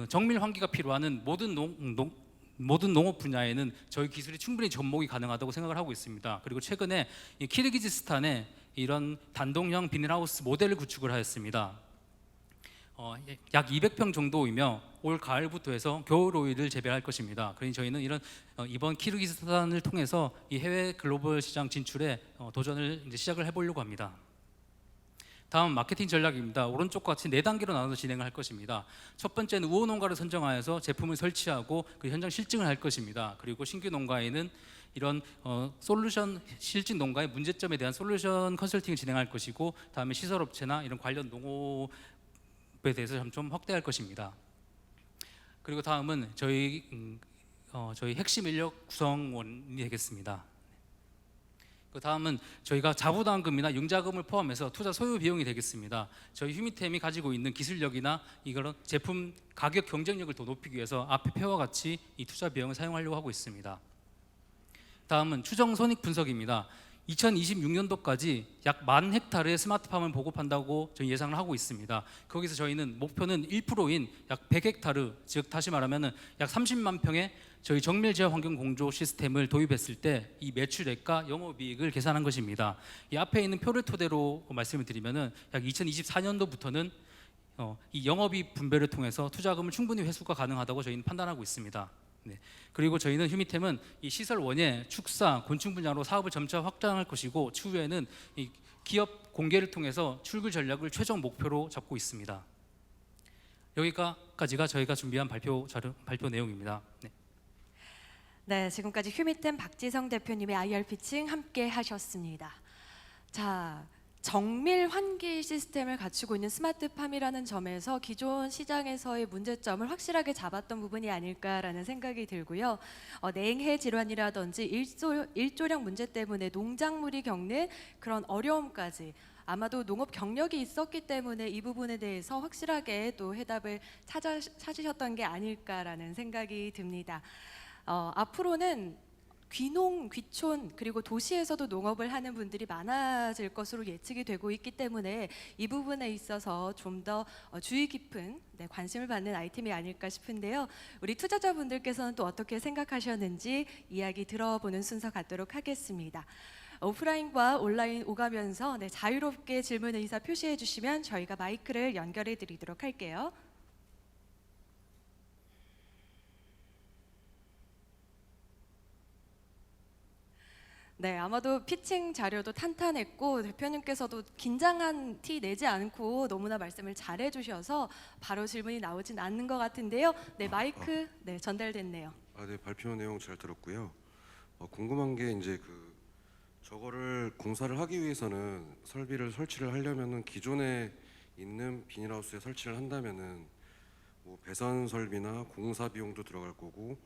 정밀 환기가 필요한 모든 농업 분야에는 저희 기술이 충분히 접목이 가능하다고 생각을 하고 있습니다. 그리고 최근에 이 키르기즈스탄에 이런 단동형 비닐하우스 모델을 구축을 하였습니다. 약 200평 정도이며 올 가을부터 해서 겨울 오이를 재배할 것입니다. 그러니 저희는 이번 키르기즈스탄을 통해서 이 해외 글로벌 시장 진출에 도전을 이제 시작을 해보려고 합니다. 다음 마케팅 전략입니다. 오른쪽과 같이 4단계로 나눠서 진행을 할 것입니다. 첫 번째는 우호 농가를 선정하여서 제품을 설치하고 그 현장 실증을 할 것입니다. 그리고 신규 농가에는 이런 솔루션 실증 농가의 문제점에 대한 솔루션 컨설팅을 진행할 것이고, 다음에 시설업체나 이런 관련 농업에 대해서 좀 확대할 것입니다. 그리고 다음은 저희 핵심 인력 구성원이 되겠습니다. 그 다음은 저희가 자부담금이나 융자금을 포함해서 투자 소요 비용이 되겠습니다. 저희 휴미템이 가지고 있는 기술력이나 이런 제품 가격 경쟁력을 더 높이기 위해서 앞에 표와 같이 이 투자 비용을 사용하려고 하고 있습니다. 다음은 추정 손익 분석입니다. 2026년도까지 약 10,000헥타르의 스마트팜을 보급한다고 저희 예상을 하고 있습니다. 거기서 저희는 목표는 1%인 약 100헥타르, 즉 다시 말하면 약 30만 평의 저희 정밀 제어 환경 공조 시스템을 도입했을 때 이 매출액과 영업이익을 계산한 것입니다. 이 앞에 있는 표를 토대로 말씀을 드리면은 약 2024년도부터는 이 영업이익 분배를 통해서 투자금을 충분히 회수가 가능하다고 저희는 판단하고 있습니다. 네. 그리고 저희는 휴미템은 이 시설 원예, 축사, 곤충 분야로 사업을 점차 확장할 것이고 추후에는 이 기업 공개를 통해서 출구 전략을 최종 목표로 잡고 있습니다. 여기까지가 저희가 준비한 발표 내용입니다. 네. 네, 지금까지 휴미템 박지성 대표님의 IR 피칭 함께 하셨습니다. 자, 정밀 환기 시스템을 갖추고 있는 스마트팜이라는 점에서 기존 시장에서의 문제점을 확실하게 잡았던 부분이 아닐까라는 생각이 들고요. 냉해 질환이라든지 일조량 문제 때문에 농작물이 겪는 그런 어려움까지 아마도 농업 경력이 있었기 때문에 이 부분에 대해서 확실하게 또 해답을 찾으셨던 게 아닐까라는 생각이 듭니다. 앞으로는 귀농, 귀촌 그리고 도시에서도 농업을 하는 분들이 많아질 것으로 예측이 되고 있기 때문에 이 부분에 있어서 좀 더 주의 깊은 관심을 받는 아이템이 아닐까 싶은데요. 우리 투자자분들께서는 또 어떻게 생각하셨는지 이야기 들어보는 순서 갖도록 하겠습니다. 오프라인과 온라인 오가면서 자유롭게 질문 의사 표시해 주시면 저희가 마이크를 연결해 드리도록 할게요. 네, 아마도 피칭 자료도 탄탄했고 대표님께서도 긴장한 티 내지 않고 너무나 말씀을 잘해 주셔서 바로 질문이 나오진 않는 것 같은데요. 네, 마이크 전달됐네요. 네, 발표 내용 잘 들었고요. 궁금한 게 이제 저거를 공사를 하기 위해서는 설치를 하려면은 기존에 있는 비닐하우스에 설치를 한다면은 뭐 배선 설비나 공사 비용도 들어갈 거고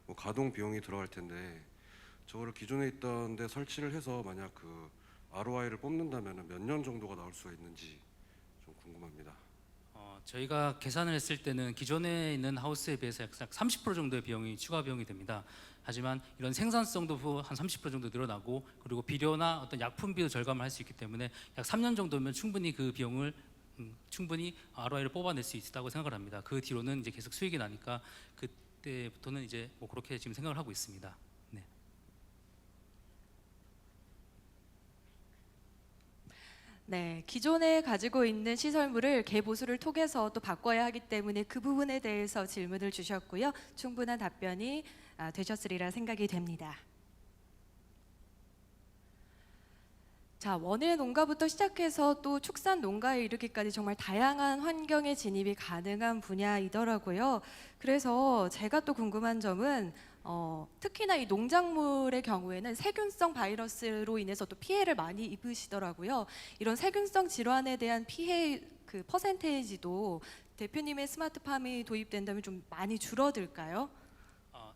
뭐 가동 비용이 들어갈 텐데 저거를 기존에 있던 데 설치를 해서 만약 ROI를 뽑는다면 몇 년 정도가 나올 수가 있는지 좀 궁금합니다. 저희가 계산을 했을 때는 기존에 있는 하우스에 비해서 약 30% 정도의 비용이 추가 비용이 됩니다. 하지만 이런 생산성도 한 30% 정도 늘어나고 그리고 비료나 어떤 약품비도 절감을 할 수 있기 때문에 약 3년 정도면 충분히 그 비용을 충분히 ROI를 뽑아낼 수 있다고 생각을 합니다. 그 뒤로는 이제 계속 수익이 나니까 그때부터는 이제 뭐 그렇게 지금 생각을 하고 있습니다. 네. 네, 기존에 가지고 있는 시설물을 개보수를 통해서 또 바꿔야 하기 때문에 그 부분에 대해서 질문을 주셨고요. 충분한 답변이 되셨으리라 생각이 됩니다. 자, 원예 농가부터 시작해서 또 축산 농가에 이르기까지 정말 다양한 환경에 진입이 가능한 분야이더라고요. 그래서 제가 또 궁금한 점은 특히나 이 농작물의 경우에는 세균성 바이러스로 인해서 또 피해를 많이 입으시더라고요. 이런 세균성 질환에 대한 피해 그 퍼센테이지도 대표님의 스마트팜이 도입된다면 좀 많이 줄어들까요?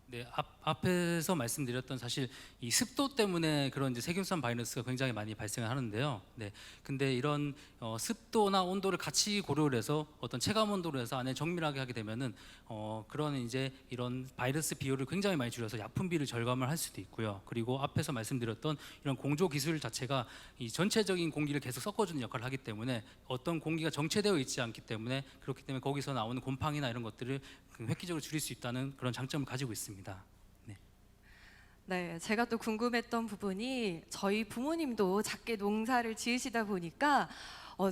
네, 앞에서 말씀드렸던 사실 이 습도 때문에 그런 이제 세균성 바이러스가 굉장히 많이 발생을 하는데요. 네, 근데 이런 습도나 온도를 같이 고려를 해서 어떤 체감 온도로 해서 안에 정밀하게 하게 되면은 그런 이제 이런 바이러스 비율을 굉장히 많이 줄여서 약품비를 절감을 할 수도 있고요. 그리고 앞에서 말씀드렸던 이런 공조 기술 자체가 이 전체적인 공기를 계속 섞어주는 역할을 하기 때문에 어떤 공기가 정체되어 있지 않기 때문에 그렇기 때문에 거기서 나오는 곰팡이나 이런 것들을 획기적으로 줄일 수 있다는 그런 장점을 가지고 있습니다. 네, 제가 또 궁금했던 부분이 저희 부모님도 작게 농사를 지으시다 보니까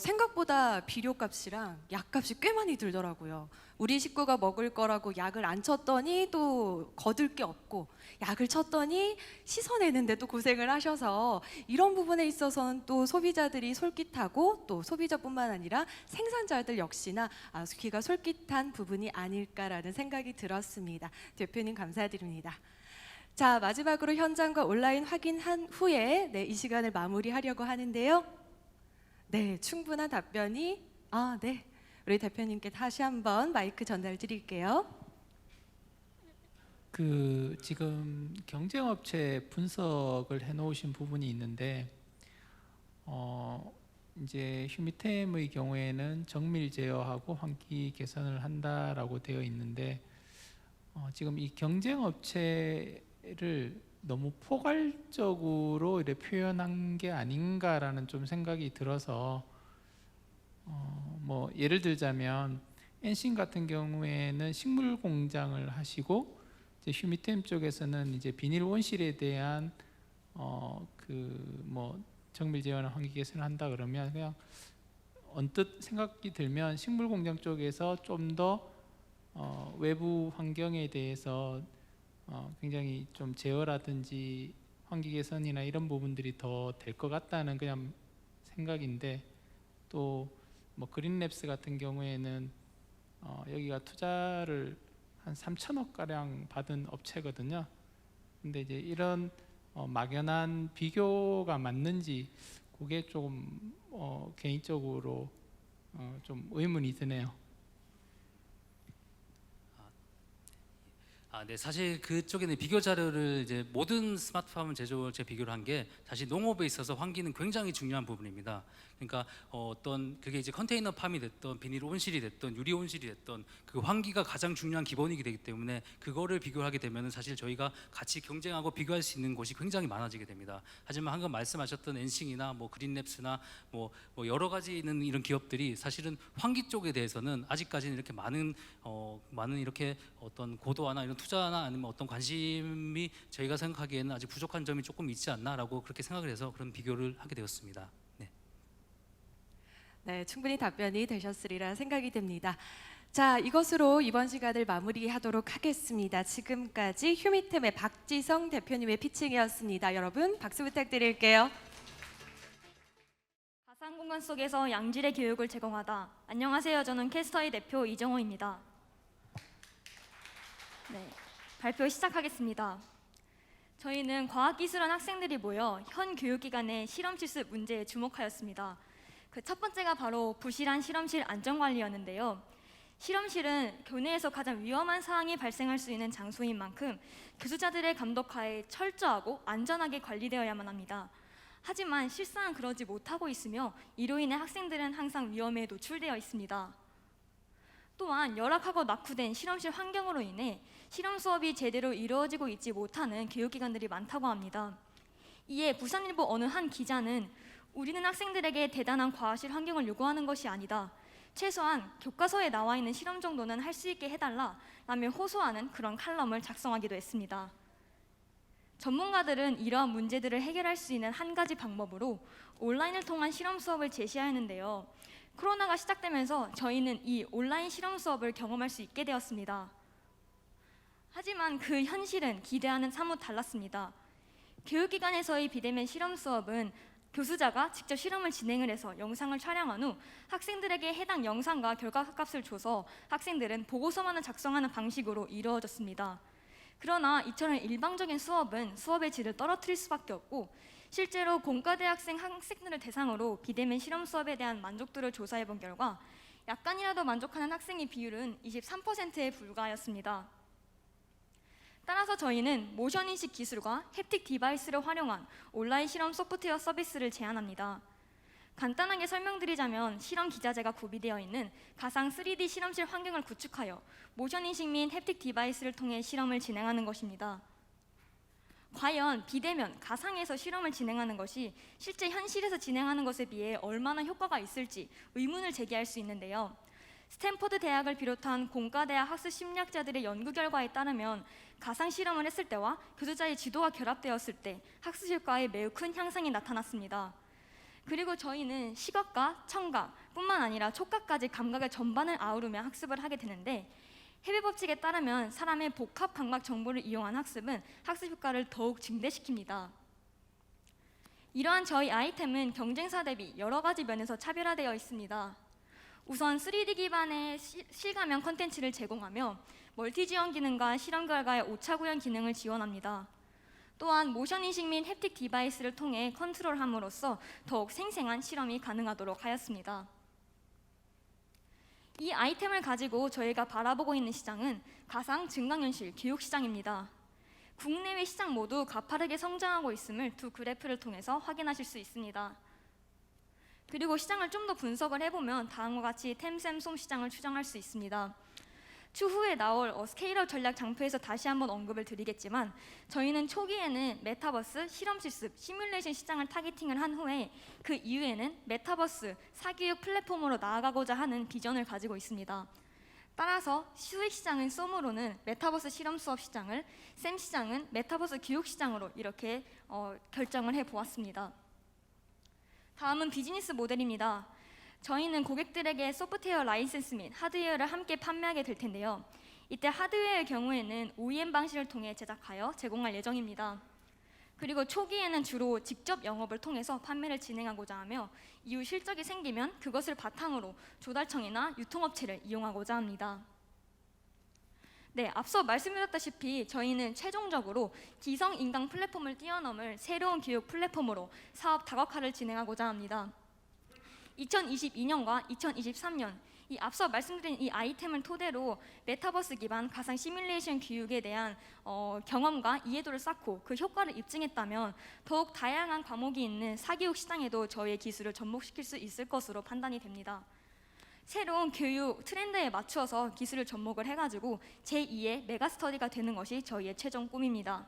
생각보다 비료값이랑 약값이 꽤 많이 들더라고요. 우리 식구가 먹을 거라고 약을 안 쳤더니 또 거둘 게 없고 약을 쳤더니 씻어내는데 또 고생을 하셔서 이런 부분에 있어서는 또 소비자들이 솔깃하고 또 소비자뿐만 아니라 생산자들 역시나 귀가 솔깃한 부분이 아닐까라는 생각이 들었습니다. 대표님 감사드립니다. 자, 마지막으로 현장과 온라인 확인한 후에 이 시간을 마무리하려고 하는데요. 네, 충분한 답변이 네, 우리 대표님께 다시 한번 마이크 전달 드릴게요. 지금 경쟁업체 분석을 해놓으신 부분이 있는데 이제 휴미템의 경우에는 정밀 제어하고 환기 개선을 한다라고 되어 있는데 지금 이 경쟁업체를 너무 포괄적으로 이렇게 표현한 게 아닌가라는 좀 생각이 들어서 뭐 예를 들자면 엔신 같은 경우에는 식물 공장을 하시고 이제 휴미템 쪽에서는 이제 비닐 온실에 대한 그 뭐 정밀 제어나 환기 개선을 한다 그러면 그냥 언뜻 생각이 들면 식물 공장 쪽에서 좀 더 외부 환경에 대해서 굉장히 좀 제어라든지 환기 개선이나 이런 부분들이 더 될 것 같다는 그냥 생각인데, 또 뭐 그린랩스 같은 경우에는 여기가 투자를 한 3천억 가량 받은 업체거든요. 근데 이제 이런 막연한 비교가 맞는지 그게 좀 개인적으로 좀 의문이 드네요. 네, 사실 그쪽에는 비교 자료를 이제 모든 스마트팜 제조업체 비교를 한 게 사실 농업에 있어서 환기는 굉장히 중요한 부분입니다. 그러니까 어떤 그게 이제 컨테이너 팜이 됐던 비닐 온실이 됐던 유리 온실이 됐던 그 환기가 가장 중요한 기본이기 되기 때문에 그거를 비교하게 되면은 사실 저희가 같이 경쟁하고 비교할 수 있는 곳이 굉장히 많아지게 됩니다. 하지만 방금 말씀하셨던 엔싱이나 뭐 그린랩스나 뭐 여러 가지 있는 이런 기업들이 사실은 환기 쪽에 대해서는 아직까지는 이렇게 많은 이렇게 어떤 고도화나 이런 투자나 아니면 어떤 관심이 저희가 생각하기에는 아직 부족한 점이 조금 있지 않나라고 그렇게 생각을 해서 그런 비교를 하게 되었습니다. 네, 충분히 답변이 되셨으리라 생각이 됩니다. 자, 이것으로 이번 시간을 마무리하도록 하겠습니다. 지금까지 휴미템의 박지성 대표님의 피칭이었습니다. 여러분 박수 부탁드릴게요. 가상 공간 속에서 양질의 교육을 제공하다. 안녕하세요. 저는 캐스터의 대표 이정호입니다. 네, 발표 시작하겠습니다. 저희는 과학기술원 학생들이 모여 현 교육기관의 실험 실습 문제에 주목하였습니다. 그 첫 번째가 바로 부실한 실험실 안전관리였는데요. 실험실은 교내에서 가장 위험한 사항이 발생할 수 있는 장소인 만큼 교수자들의 감독하에 철저하고 안전하게 관리되어야만 합니다. 하지만 실상은 그러지 못하고 있으며 이로 인해 학생들은 항상 위험에 노출되어 있습니다. 또한 열악하고 낙후된 실험실 환경으로 인해 실험 수업이 제대로 이루어지고 있지 못하는 교육기관들이 많다고 합니다. 이에 부산일보 어느 한 기자는 우리는 학생들에게 대단한 과실 환경을 요구하는 것이 아니다. 최소한 교과서에 나와 있는 실험 정도는 할 수 있게 해달라 라며 호소하는 그런 칼럼을 작성하기도 했습니다. 전문가들은 이러한 문제들을 해결할 수 있는 한 가지 방법으로 온라인을 통한 실험 수업을 제시하였는데요. 코로나가 시작되면서 저희는 이 온라인 실험 수업을 경험할 수 있게 되었습니다. 하지만 그 현실은 기대와는 사뭇 달랐습니다. 교육기관에서의 비대면 실험 수업은 교수자가 직접 실험을 진행을 해서 영상을 촬영한 후 학생들에게 해당 영상과 결과값을 줘서 학생들은 보고서만을 작성하는 방식으로 이루어졌습니다. 그러나 이처럼 일방적인 수업은 수업의 질을 떨어뜨릴 수밖에 없고, 실제로 공과대학생 학생들을 대상으로 비대면 실험 수업에 대한 만족도를 조사해 본 결과 약간이라도 만족하는 학생의 비율은 23%에 불과하였습니다. 따라서 저희는 모션인식 기술과 햅틱 디바이스를 활용한 온라인 실험 소프트웨어 서비스를 제안합니다. 간단하게 설명드리자면 실험 기자재가 구비되어 있는 가상 3D 실험실 환경을 구축하여 모션인식 및 햅틱 디바이스를 통해 실험을 진행하는 것입니다. 과연 비대면, 가상에서 실험을 진행하는 것이 실제 현실에서 진행하는 것에 비해 얼마나 효과가 있을지 의문을 제기할 수 있는데요. 스탠포드 대학을 비롯한 공과대학 학습 심리학자들의 연구 결과에 따르면 가상 실험을 했을 때와 교수자의 지도와 결합되었을 때 학습 효과에 매우 큰 향상이 나타났습니다. 그리고 저희는 시각과 청각뿐만 아니라 촉각까지 감각의 전반을 아우르며 학습을 하게 되는데, 해외 법칙에 따르면 사람의 복합 감각 정보를 이용한 학습은 학습 효과를 더욱 증대시킵니다. 이러한 저희 아이템은 경쟁사 대비 여러 가지 면에서 차별화되어 있습니다. 우선 3D 기반의 실가면 콘텐츠를 제공하며 멀티 지원 기능과 실험 결과의 오차 구현 기능을 지원합니다. 또한 모션인식 및 햅틱 디바이스를 통해 컨트롤함으로써 더욱 생생한 실험이 가능하도록 하였습니다. 이 아이템을 가지고 저희가 바라보고 있는 시장은 가상 증강현실 교육 시장입니다. 국내외 시장 모두 가파르게 성장하고 있음을 두 그래프를 통해서 확인하실 수 있습니다. 그리고 시장을 좀 더 분석을 해보면 다음과 같이 템샘솜 시장을 추정할 수 있습니다. 추후에 나올 스케일업 전략 장표에서 다시 한번 언급을 드리겠지만 저희는 초기에는 메타버스 실험 실습 시뮬레이션 시장을 타겟팅을 한 후에 그 이후에는 메타버스 사교육 플랫폼으로 나아가고자 하는 비전을 가지고 있습니다. 따라서 수익 시장은 쏨으로는 메타버스 실험 수업 시장을, 쌤 시장은 메타버스 교육 시장으로 이렇게 결정을 해보았습니다. 다음은 비즈니스 모델입니다. 저희는 고객들에게 소프트웨어 라이센스 및 하드웨어를 함께 판매하게 될 텐데요. 이때 하드웨어의 경우에는 OEM 방식을 통해 제작하여 제공할 예정입니다. 그리고 초기에는 주로 직접 영업을 통해서 판매를 진행하고자 하며 이후 실적이 생기면 그것을 바탕으로 조달청이나 유통업체를 이용하고자 합니다. 네, 앞서 말씀드렸다시피 저희는 최종적으로 기성인강 플랫폼을 뛰어넘을 새로운 교육 플랫폼으로 사업 다각화를 진행하고자 합니다. 2022년과 2023년 이 앞서 말씀드린 이 아이템을 토대로 메타버스 기반 가상 시뮬레이션 교육에 대한 경험과 이해도를 쌓고 그 효과를 입증했다면 더욱 다양한 과목이 있는 사교육 시장에도 저희의 기술을 접목시킬 수 있을 것으로 판단이 됩니다. 새로운 교육 트렌드에 맞추어서 기술을 접목을 해가지고 제2의 메가스터디가 되는 것이 저희의 최종 꿈입니다.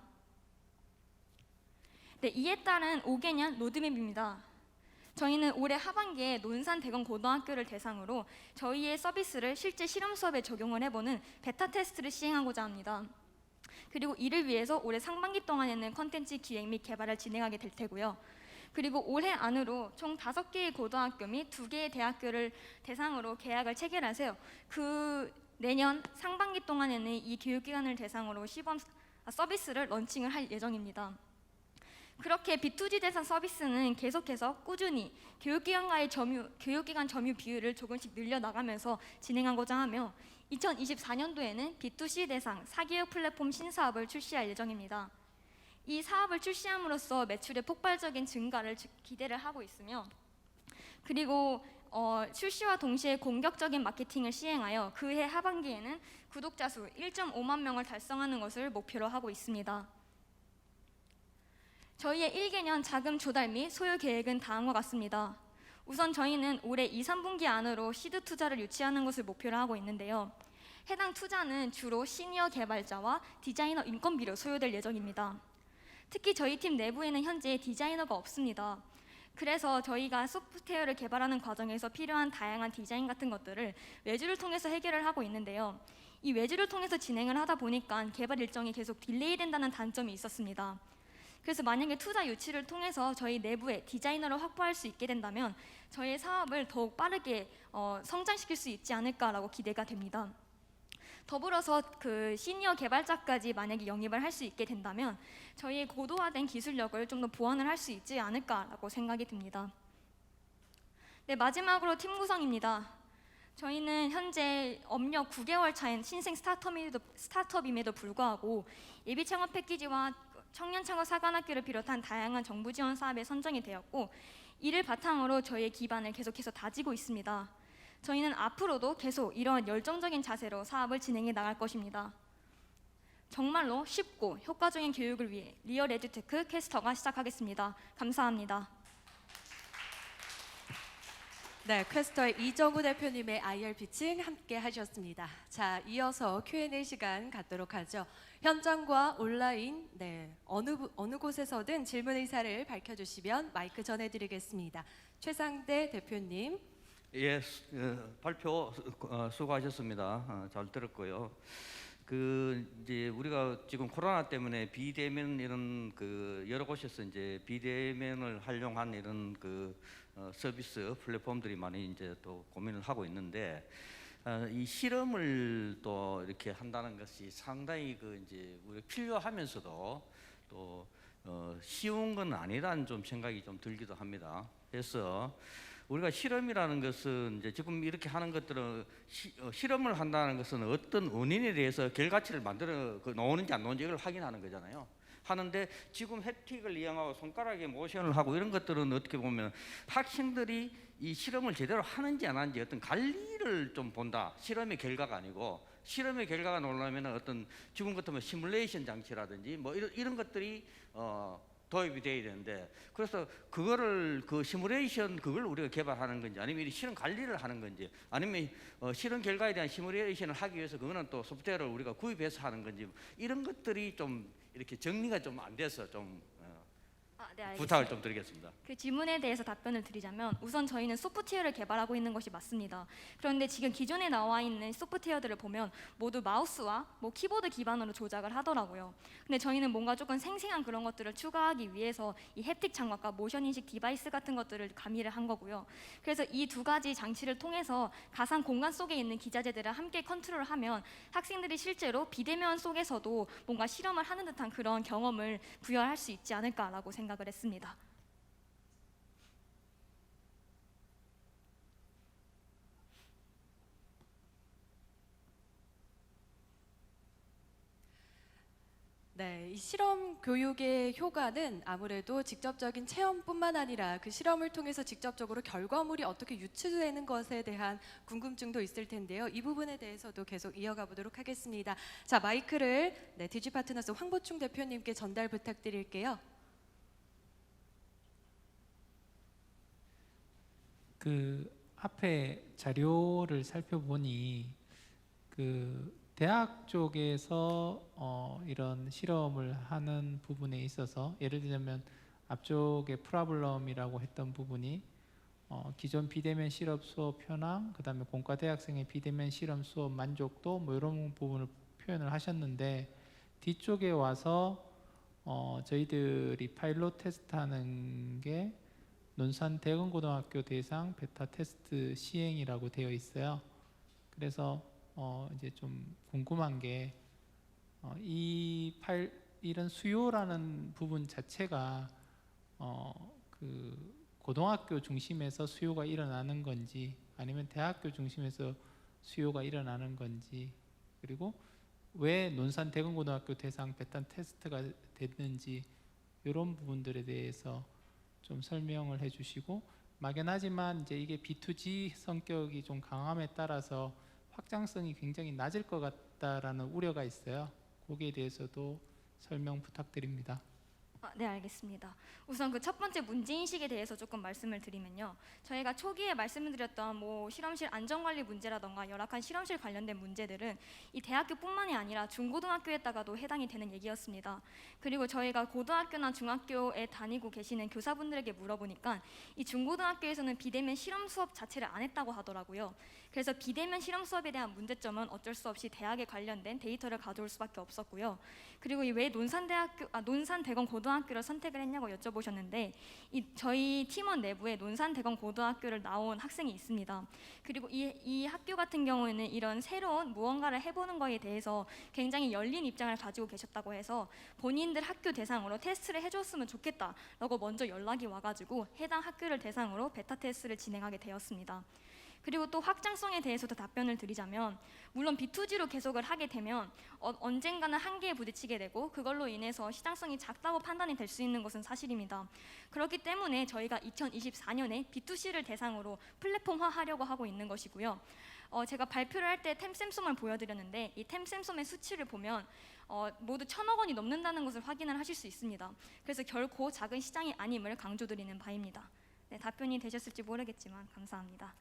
네, 이에 따른 5개년 로드맵입니다. 저희는 올해 하반기에 논산대건 고등학교를 대상으로 저희의 서비스를 실제 실험 수업에 적용을 해보는 베타 테스트를 시행하고자 합니다. 그리고 이를 위해서 올해 상반기 동안에는 컨텐츠 기획 및 개발을 진행하게 될 테고요. 그리고 올해 안으로 총 5개의 고등학교 및 2개의 대학교를 대상으로 계약을 체결하세요. 그 내년 상반기 동안에는 이 교육기관을 대상으로 서비스를 런칭을 할 예정입니다. 그렇게 B2G 대상 서비스는 계속해서 꾸준히 교육기관 점유 비율을 조금씩 늘려나가면서 진행하고자 하며 2024년도에는 B2C 대상 사교육 플랫폼 신사업을 출시할 예정입니다. 이 사업을 출시함으로써 매출의 폭발적인 증가를 기대를 하고 있으며 그리고 출시와 동시에 공격적인 마케팅을 시행하여 그해 하반기에는 구독자 수 1.5만 명을 달성하는 것을 목표로 하고 있습니다. 저희의 1개년 자금 조달 및 소요 계획은 다음과 같습니다. 우선 저희는 올해 2, 3분기 안으로 시드 투자를 유치하는 것을 목표로 하고 있는데요. 해당 투자는 주로 시니어 개발자와 디자이너 인건비로 소요될 예정입니다. 특히 저희 팀 내부에는 현재 디자이너가 없습니다. 그래서 저희가 소프트웨어를 개발하는 과정에서 필요한 다양한 디자인 같은 것들을 외주를 통해서 해결을 하고 있는데요. 이 외주를 통해서 진행을 하다 보니까 개발 일정이 계속 딜레이 된다는 단점이 있었습니다. 그래서 만약에 투자 유치를 통해서 저희 내부에 디자이너를 확보할 수 있게 된다면 저희의 사업을 더욱 빠르게 성장시킬 수 있지 않을까라고 기대가 됩니다. 더불어서 그 시니어 개발자까지 만약에 영입을 할 수 있게 된다면 저희의 고도화된 기술력을 좀 더 보완을 할 수 있지 않을까라고 생각이 듭니다. 네, 마지막으로 팀 구성입니다. 저희는 현재 업력 9개월 차인 신생 스타트업임에도 불구하고 예비 창업 패키지와 청년 창업 사관학교를 비롯한 다양한 정부 지원 사업에 선정이 되었고 이를 바탕으로 저희의 기반을 계속해서 다지고 있습니다. 저희는 앞으로도 계속 이런 열정적인 자세로 사업을 진행해 나갈 것입니다. 정말로 쉽고 효과적인 교육을 위해 리얼 에듀테크 캐스터가 시작하겠습니다. 감사합니다. 네, 퀘스터의 이정우 대표님의 IR 피칭 함께 하셨습니다. 자, 이어서 Q&A 시간 갖도록 하죠. 현장과 온라인, 어느 곳에서든 질문 의사를 밝혀주시면 마이크 전해드리겠습니다. 최상대 대표님. 예, 발표 수고하셨습니다. 잘 들었고요. 이제 우리가 지금 코로나 때문에 비대면 이런 여러 곳에서 이제 비대면을 활용한 이런 서비스 플랫폼들이 많이 이제 또 고민을 하고 있는데 이 실험을 또 이렇게 한다는 것이 상당히 이제 우리 필요하면서도 또 쉬운 건 아니라는 좀 생각이 좀 들기도 합니다. 그래서 우리가 실험이라는 것은 이제 지금 이렇게 하는 것들은 실험을 한다는 것은 어떤 원인에 대해서 결과치를 만들어 나오는지 안 나오는지 이걸 확인하는 거잖아요. 하는데 지금 햅틱을 이용하고 손가락에 모션을 하고 이런 것들은 어떻게 보면 학생들이 이 실험을 제대로 하는지 안 하는지 어떤 관리를 좀 본다. 실험의 결과가 아니고 실험의 결과가 나오려면 어떤 지금 같으면 시뮬레이션 장치라든지 뭐 이런 것들이 도입이 돼야 되는데, 그래서 그거를 그 시뮬레이션 그걸 우리가 개발하는 건지, 아니면 이 실험 관리를 하는 건지, 아니면 실험 결과에 대한 시뮬레이션을 하기 위해서 그거는 또 소프트웨어를 우리가 구입해서 하는 건지, 이런 것들이 좀 이렇게 정리가 좀 안 돼서 좀 네, 알겠습니다. 부탁을 좀 드리겠습니다. 그 질문에 대해서 답변을 드리자면, 우선 저희는 소프트웨어를 개발하고 있는 것이 맞습니다. 그런데 지금 기존에 나와 있는 소프트웨어들을 보면 모두 마우스와 뭐 키보드 기반으로 조작을 하더라고요. 근데 저희는 뭔가 조금 생생한 그런 것들을 추가하기 위해서 이 햅틱 장갑과 모션 인식 디바이스 같은 것들을 가미를 한 거고요. 그래서 이 두 가지 장치를 통해서 가상 공간 속에 있는 기자재들을 함께 컨트롤하면 학생들이 실제로 비대면 속에서도 뭔가 실험을 하는 듯한 그런 경험을 부여할 수 있지 않을까라고 생각을 했습니다. 네, 이 실험 교육의 효과는 아무래도 직접적인 체험뿐만 아니라 그 실험을 통해서 직접적으로 결과물이 어떻게 유추되는 것에 대한 궁금증도 있을 텐데요. 이 부분에 대해서도 계속 이어가 보도록 하겠습니다. 자, 마이크를 디지파트너스 황보충 대표님께 전달 부탁드릴게요. 그 앞에 자료를 살펴보니 그 대학 쪽에서 이런 실험을 하는 부분에 있어서, 예를 들자면 앞쪽에 프라블럼이라고 했던 부분이 기존 비대면 실험 수업 현황, 그다음에 공과 대학생의 비대면 실험 수업 만족도 뭐 이런 부분을 표현을 하셨는데, 뒤쪽에 와서 저희들이 파일럿 테스트하는 게 논산 대건고등학교 대상 베타 테스트 시행이라고 되어 있어요. 그래서 이제 좀 궁금한 게 이런 수요라는 부분 자체가 그 고등학교 중심에서 수요가 일어나는 건지, 아니면 대학교 중심에서 수요가 일어나는 건지, 그리고 왜 논산 대건고등학교 대상 베타 테스트가 됐는지, 이런 부분들에 대해서 좀 설명을 해주시고, 막연하지만 이제 이게 B2G 성격이 좀 강함에 따라서 확장성이 굉장히 낮을 것 같다라는 우려가 있어요. 거기에 대해서도 설명 부탁드립니다. 네, 알겠습니다. 우선 그 첫 번째 문제인식에 대해서 조금 말씀을 드리면요. 저희가 초기에 말씀드렸던 뭐 실험실 안전관리 문제라던가 열악한 실험실 관련된 문제들은 이 대학교뿐만이 아니라 중고등학교에다가도 해당이 되는 얘기였습니다. 그리고 저희가 고등학교나 중학교에 다니고 계시는 교사분들에게 물어보니까 이 중고등학교에서는 비대면 실험 수업 자체를 안 했다고 하더라고요. 그래서 비대면 실험 수업에 대한 문제점은 어쩔 수 없이 대학에 관련된 데이터를 가져올 수밖에 없었고요. 그리고 왜 논산대건 고등학교를 선택을 했냐고 여쭤보셨는데, 저희 팀원 내부에 논산대건 고등학교를 나온 학생이 있습니다. 그리고 이 학교 같은 경우에는 이런 새로운 무언가를 해보는 거에 대해서 굉장히 열린 입장을 가지고 계셨다고 해서 본인들 학교 대상으로 테스트를 해줬으면 좋겠다라고 먼저 연락이 와가지고 해당 학교를 대상으로 베타 테스트를 진행하게 되었습니다. 그리고 또 확장성에 대해서도 답변을 드리자면, 물론 B2G로 계속을 하게 되면 언젠가는 한계에 부딪히게 되고 그걸로 인해서 시장성이 작다고 판단이 될 수 있는 것은 사실입니다. 그렇기 때문에 저희가 2024년에 B2C를 대상으로 플랫폼화하려고 하고 있는 것이고요. 제가 발표를 할 때 템샘솜을 보여드렸는데, 이 템샘솜의 수치를 보면 모두 1,000억 원이 넘는다는 것을 확인을 하실 수 있습니다. 그래서 결코 작은 시장이 아님을 강조드리는 바입니다. 네, 답변이 되셨을지 모르겠지만 감사합니다.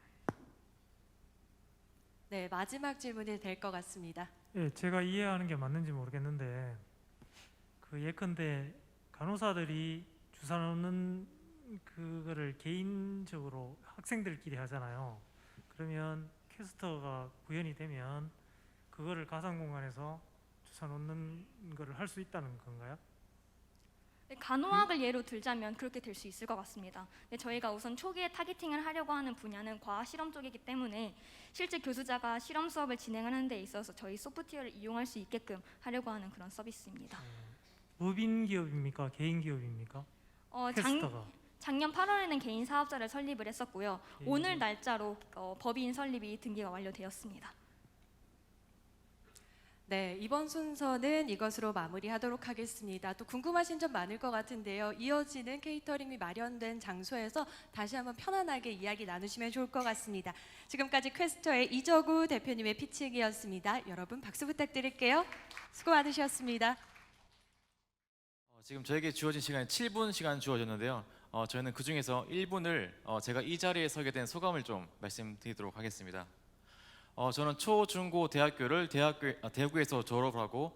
네, 마지막 질문이 될 것 같습니다. 예, 제가 이해하는 게 맞는지 모르겠는데, 그 예컨대 간호사들이 주사 놓는 그거를 개인적으로 학생들끼리 하잖아요. 그러면 캐스터가 구현이 되면 그거를 가상 공간에서 주사 놓는 거를 할 수 있다는 건가요? 네, 간호학을 예로 들자면 그렇게 될 수 있을 것 같습니다. 네, 저희가 우선 초기에 타겟팅을 하려고 하는 분야는 과실험 쪽이기 때문에 실제 교수자가 실험 수업을 진행하는 데 있어서 저희 소프트웨어를 이용할 수 있게끔 하려고 하는 그런 서비스입니다. 법인 기업입니까? 개인 기업입니까? 캐스터가. 작년 8월에는 개인 사업자를 설립을 했었고요. 오늘 날짜로 법인 설립이 등기가 완료되었습니다. 네, 이번 순서는 이것으로 마무리하도록 하겠습니다. 또 궁금하신 점 많을 것 같은데요. 이어지는 케이터링이 마련된 장소에서 다시 한번 편안하게 이야기 나누시면 좋을 것 같습니다. 지금까지 퀘스터의 이적우 대표님의 피칭이었습니다. 여러분 박수 부탁드릴게요. 수고 많으셨습니다. 지금 저에게 주어진 시간이 7분 시간 주어졌는데요. 저희는 그 중에서 1분을 제가 이 자리에 서게 된 소감을 좀 말씀드리도록 하겠습니다. 저는 초, 중, 고 대학교를 대구에서 졸업을 하고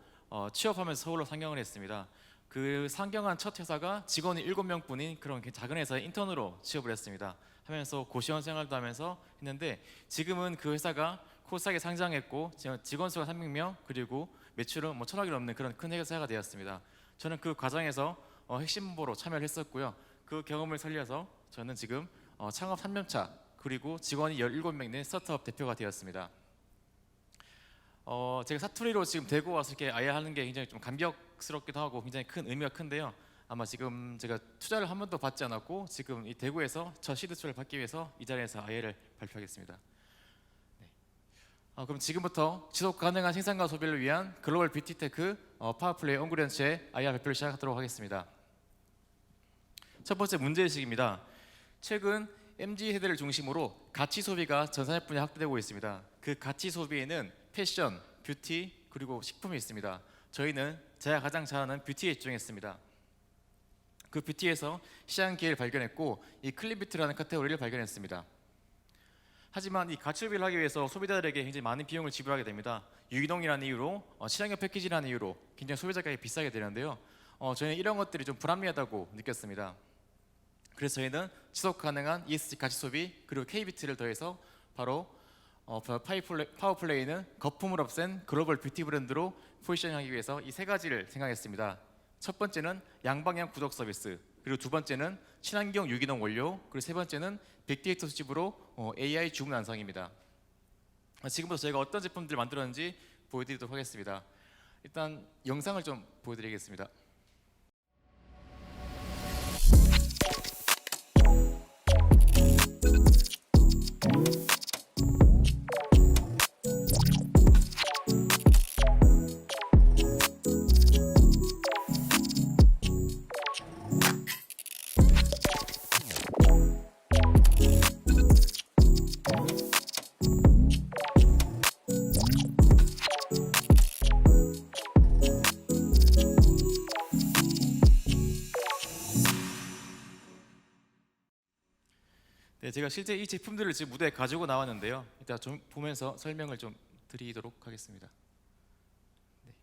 취업하면서 서울로 상경을 했습니다. 그 상경한 첫 회사가 직원이 7명뿐인 그런 작은 회사에 인턴으로 취업을 했습니다. 하면서 고시원 생활도 하면서 했는데 지금은 그 회사가 코스닥에 상장했고 직원 수가 300명 그리고 매출은 뭐 1,000억이 넘는 그런 큰 회사가 되었습니다. 저는 그 과정에서 핵심 본부로 참여를 했었고요. 그 경험을 살려서 저는 지금 창업 3년차 그리고 직원이 17명 있는 스타트업 대표가 되었습니다. 제가 사투리로 지금 대구 와서 이렇게 하는 게 굉장히 좀 감격스럽기도 하고 굉장히 큰 의미가 큰데요. 아마 지금 제가 투자를 한 번도 받지 않았고 지금 이 대구에서 저 시드 투자를 받기 위해서 이 자리에서 아이를 발표하겠습니다. 그럼 지금부터 지속 가능한 생산과 소비를 위한 글로벌 뷰티테크 파워플레이 온그랜츠의 IR 발표를 시작하도록 하겠습니다. 첫 번째 문제의식입니다. 최근 MZ세대를 중심으로 가치 소비가 전 산업 분야에 확대되고 있습니다. 그 가치 소비에는 패션, 뷰티, 그리고 식품이 있습니다. 저희는 제가 가장 잘 아는 뷰티에 집중했습니다. 그 뷰티에서 시장 기회를 발견했고 이 클린뷰티라는 카테고리를 발견했습니다. 하지만 이 가치 소비를 하기 위해서 소비자들에게 굉장히 많은 비용을 지불하게 됩니다. 유기농이라는 이유로 친환경 패키지라는 이유로 굉장히 소비자가에 비싸게 되는데요. 저희는 이런 것들이 좀 불합리하다고 느꼈습니다. 그래서 저희는 지속 가능한 ESG 가치 소비 그리고 K뷰티를 더해서 바로 파워플레이는 거품을 없앤 글로벌 뷰티 브랜드로 포지셔닝하기 위해서 이 세 가지를 생각했습니다. 첫 번째는 양방향 구독 서비스, 그리고 두 번째는 친환경 유기농 원료, 그리고 세 번째는 빅데이터 수집으로 AI 주문 완성입니다. 지금부터 저희가 어떤 제품들을 만들었는지 보여드리도록 하겠습니다. 일단 영상을 좀 보여드리겠습니다. 네, 제가 실제 이 제품들을 지금 무대에 가지고 나왔는데요. 이따 좀 보면서 설명을 좀 드리도록 하겠습니다. 네.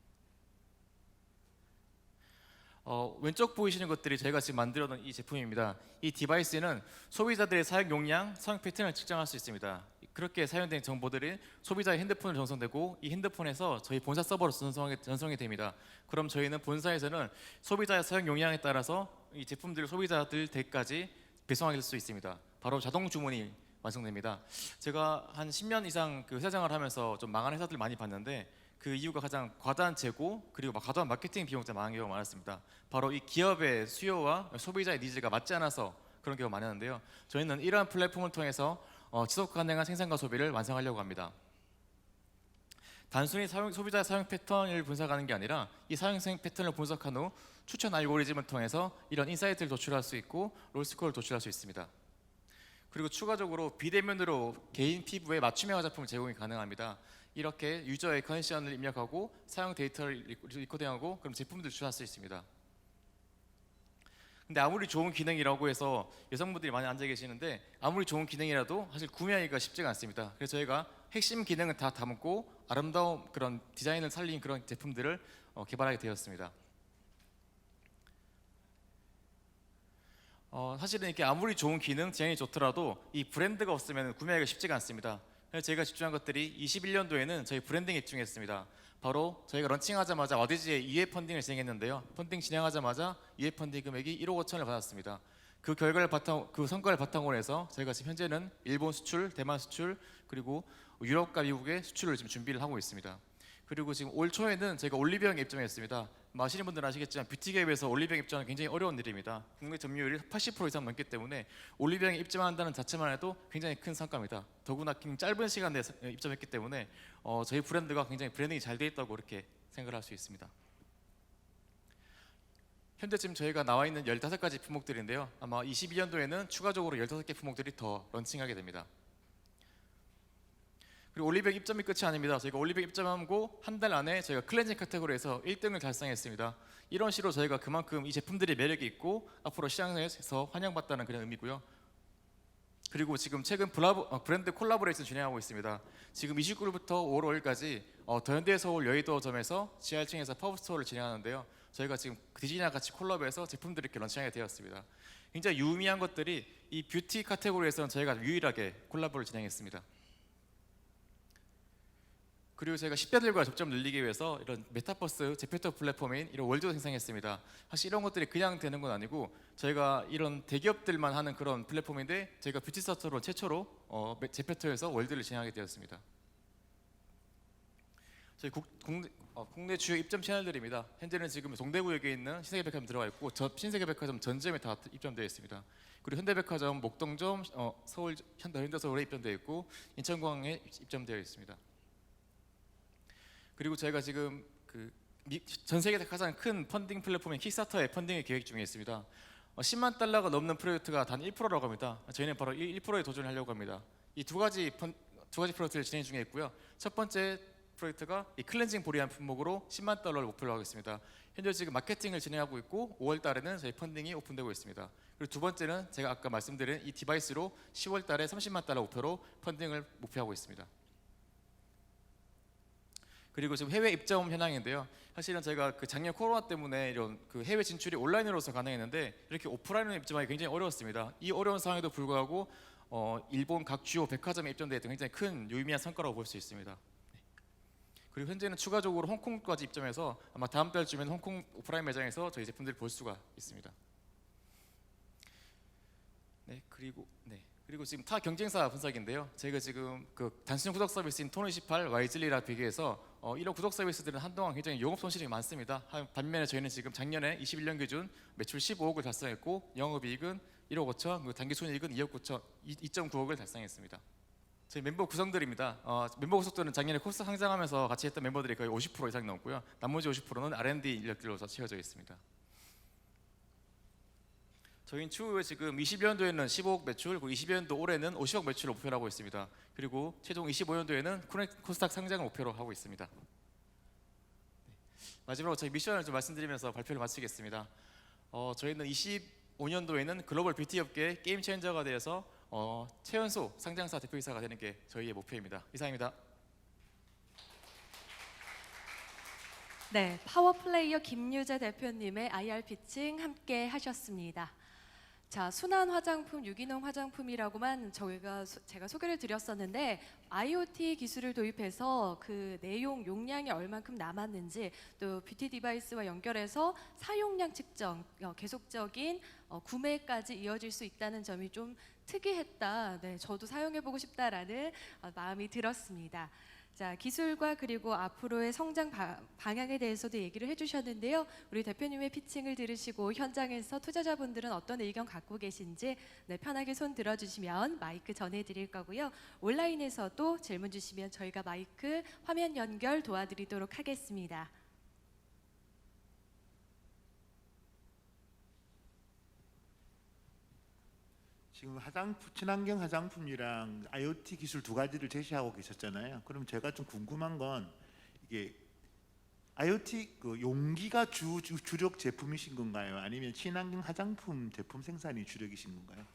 왼쪽 보이시는 것들이 저희가 지금 만들어 놓은 이 제품입니다. 이 디바이스는 소비자들의 사용 용량, 사용 패턴을 측정할 수 있습니다. 그렇게 사용된 정보들이 소비자의 핸드폰으로 전송되고 이 핸드폰에서 저희 본사 서버로 전송이 됩니다. 그럼 저희는 본사에서는 소비자의 사용 용량에 따라서 이 제품들을 소비자들 댁까지 배송할 수 있습니다. 바로 자동 주문이 완성됩니다. 제가 한 10년 이상 그 회사생활을 하면서 좀 망한 회사들 많이 봤는데 그 이유가 가장 과다한 재고 그리고 과다한 마케팅 비용 때문에 망한 경우가 많았습니다. 바로 이 기업의 수요와 소비자의 니즈가 맞지 않아서 그런 경우가 많았는데요. 저희는 이러한 플랫폼을 통해서 지속 가능한 생산과 소비를 완성하려고 합니다. 단순히 소비자의 사용 패턴을 분석하는 게 아니라 이 사용 패턴을 분석한 후 추천 알고리즘을 통해서 이런 인사이트를 도출할 수 있고 롤스코어를 도출할 수 있습니다. 그리고 추가적으로 비대면으로 개인 피부에 맞춤형 화장품을 제공이 가능합니다. 이렇게 유저의 컨디션을 입력하고 사용 데이터를 리코딩하고 그럼 제품들을 추천할 수 있습니다. 근데 아무리 좋은 기능이라고 해서 여성분들이 많이 앉아 계시는데 아무리 좋은 기능이라도 사실 구매하기가 쉽지가 않습니다. 그래서 저희가 핵심 기능은 다 담고 아름다운 그런 디자인을 살린 그런 제품들을 개발하게 되었습니다. 사실은 이렇게 아무리 좋은 기능, 디자인이 좋더라도 이 브랜드가 없으면 구매하기가 쉽지가 않습니다. 그래서 저희가 집중한 것들이 21년도에는 저희 브랜딩에 집중했습니다. 바로 저희가 런칭하자마자 와디즈의 2회 펀딩을 진행했는데요. 펀딩 진행하자마자 2회 펀딩 금액이 1억 5천을 받았습니다. 그 성과를 바탕으로 해서 저희가 지금 현재는 일본 수출, 대만 수출, 그리고 유럽과 미국의 수출을 지금 준비를 하고 있습니다. 그리고 지금 올 초에는 저희가 올리브영에 입점했습니다. 아시는 분들은 아시겠지만 뷰티계에서 올리브영 입점은 굉장히 어려운 일입니다. 국내 점유율이 80% 이상 넘기 때문에 올리브영에 입점한다는 자체만 해도 굉장히 큰 성과입니다. 더구나 짧은 시간 내에 입점했기 때문에 저희 브랜드가 굉장히 브랜딩이 잘 돼 있다고 그렇게 생각을 할 수 있습니다. 현재 지금 저희가 나와 있는 15가지 품목들인데요. 아마 22년도에는 추가적으로 15개 품목들이 더 런칭하게 됩니다. 그리고 올리브영 입점이 끝이 아닙니다. 저희가 올리브영 입점하고 한 달 안에 저희가 클렌징 카테고리에서 1등을 달성했습니다. 이런 식으로 저희가 그만큼 이 제품들이 매력이 있고 앞으로 시장에서 환영받다는 그런 의미고요. 그리고 지금 최근 브랜드 콜라보레이션 진행하고 있습니다. 지금 29일부터 5월 5일까지 더현대 서울 여의도점에서 지하층에서 팝업스토어를 진행하는데요. 저희가 지금 디즈니와 같이 콜라보해서 제품들을 이렇게 런칭하게 되었습니다. 굉장히 유의미한 것들이 이 뷰티 카테고리에서는 저희가 유일하게 콜라보를 진행했습니다. 그리고 저희가 10대들과 접점을 늘리기 위해서 이런 메타버스 제페토 플랫폼인 이런 월드도 생성했습니다. 사실 이런 것들이 그냥 되는 건 아니고 저희가 이런 대기업들만 하는 그런 플랫폼인데 저희가 뷰티서터로 최초로 제페토에서 월드를 진행하게 되었습니다. 저희 국내 주요 입점 채널들입니다. 현재는 지금 동대구역에 있는 신세계백화점 들어가 있고 신세계백화점 전점에 다 입점되어 있습니다. 그리고 현대백화점, 목동점, 서울 현대서울에 입점되어 있고 인천공항에 입점되어 있습니다. 그리고 저희가 지금 전 세계에서 가장 큰 펀딩 플랫폼인 킥스타터의 펀딩을 계획 중에 있습니다. 10만 달러가 넘는 프로젝트가 단 1%라고 합니다. 저희는 바로 1%에 도전을 하려고 합니다. 이 두 가지 프로젝트를 진행 중에 있고요. 첫 번째 프로젝트가 이 클렌징 볼이라는 품목으로 10만 달러를 목표로 하겠습니다. 현재 지금 마케팅을 진행하고 있고 5월 달에는 저희 펀딩이 오픈되고 있습니다. 그리고 두 번째는 제가 아까 말씀드린 이 디바이스로 10월 달에 30만 달러 목표로 펀딩을 목표하고 있습니다. 그리고 지금 해외 입점 현황인데요. 사실은 저희가 작년 코로나 때문에 이런 해외 진출이 온라인으로서 가능했는데 이렇게 오프라인으로 입점하기 굉장히 어려웠습니다. 이 어려운 상황에도 불구하고 일본 각 주요 백화점에 입점되어 있던 굉장히 큰 유의미한 성과라고 볼 수 있습니다. 그리고 현재는 추가적으로 홍콩까지 입점해서 아마 다음 달쯤에는 홍콩 오프라인 매장에서 저희 제품들을 볼 수가 있습니다. 그리고 지금 타 경쟁사 분석인데요. 저희가 지금 단순 구독 서비스인 톤28, 와이즐리라 비교해서 이런 구독 서비스들은 한동안 굉장히 영업 손실이 많습니다. 반면에 저희는 지금 작년에 21년 기준 매출 15억을 달성했고 영업이익은 1억 5천, 그리고 단기순이익은 2억 9천, 2.9억을 달성했습니다. 저희 멤버 구성들입니다. 멤버 구성들은 작년에 코스 상장하면서 같이 했던 멤버들이 거의 50% 이상 넘고요. 나머지 50%는 R&D 인력들로 채워져 있습니다. 저희는 추후에 지금 20년도에는 15억 매출, 그리고 20년도 올해는 50억 매출을 목표로 하고 있습니다. 그리고 최종 25년도에는 코스닥 상장을 목표로 하고 있습니다. 마지막으로 저희 미션을 좀 말씀드리면서 발표를 마치겠습니다. 저희는 25년도에는 글로벌 뷰티 업계 게임 체인저가 되어서 최연소 상장사 대표이사가 되는 게 저희의 목표입니다. 이상입니다. 네, 파워플레이어 김유재 대표님의 IR 피칭 함께 하셨습니다. 자, 순한 화장품, 유기농 화장품이라고만 제가 소개를 드렸었는데 IoT 기술을 도입해서 그 내용 용량이 얼만큼 남았는지 또 뷰티 디바이스와 연결해서 사용량 측정, 계속적인 구매까지 이어질 수 있다는 점이 좀 특이했다. 네, 저도 사용해보고 싶다라는 마음이 들었습니다. 자, 기술과 그리고 앞으로의 성장 방향에 대해서도 얘기를 해주셨는데요. 우리 대표님의 피칭을 들으시고 현장에서 투자자분들은 어떤 의견 갖고 계신지 편하게 손 들어주시면 마이크 전해드릴 거고요. 온라인에서도 질문 주시면 저희가 마이크 화면 연결 도와드리도록 하겠습니다. 지금 친환경 화장품이랑 IoT 기술 두 가지를 제시하고 계셨잖아요. 그럼 제가 좀 궁금한 건 이게 IoT 용기가 주력 제품이신 건가요? 아니면 친환경 화장품 제품 생산이 주력이신 건가요?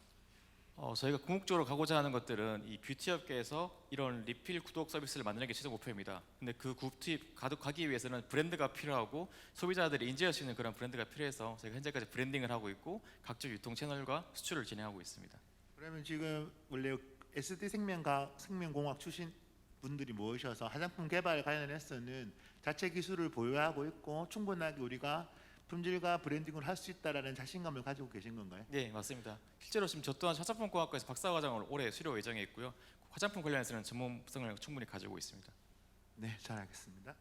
저희가 궁극적으로 가고자 하는 것들은 이 뷰티 업계에서 이런 리필 구독 서비스를 만드는 게 최종 목표입니다. 근데 그 뷰티 가기 위해서는 브랜드가 필요하고 소비자들이 인지할 수 있는 그런 브랜드가 필요해서 저희가 현재까지 브랜딩을 하고 있고 각종 유통 채널과 수출을 진행하고 있습니다. 그러면 지금 원래 SD 생명공학 출신 분들이 모이셔서 화장품 개발 관련해서는 자체 기술을 보유하고 있고 충분하게 우리가 품질과 브랜딩을 할 수 있다라는 자신감을 가지고 계신 건가요? 네, 맞습니다. 실제로 지금 저 또한 화장품공학과에서 박사과정을 올해 수료 예정에 있고요. 화장품 관련해서는 전문성을 충분히 가지고 있습니다. 네, 잘 알겠습니다.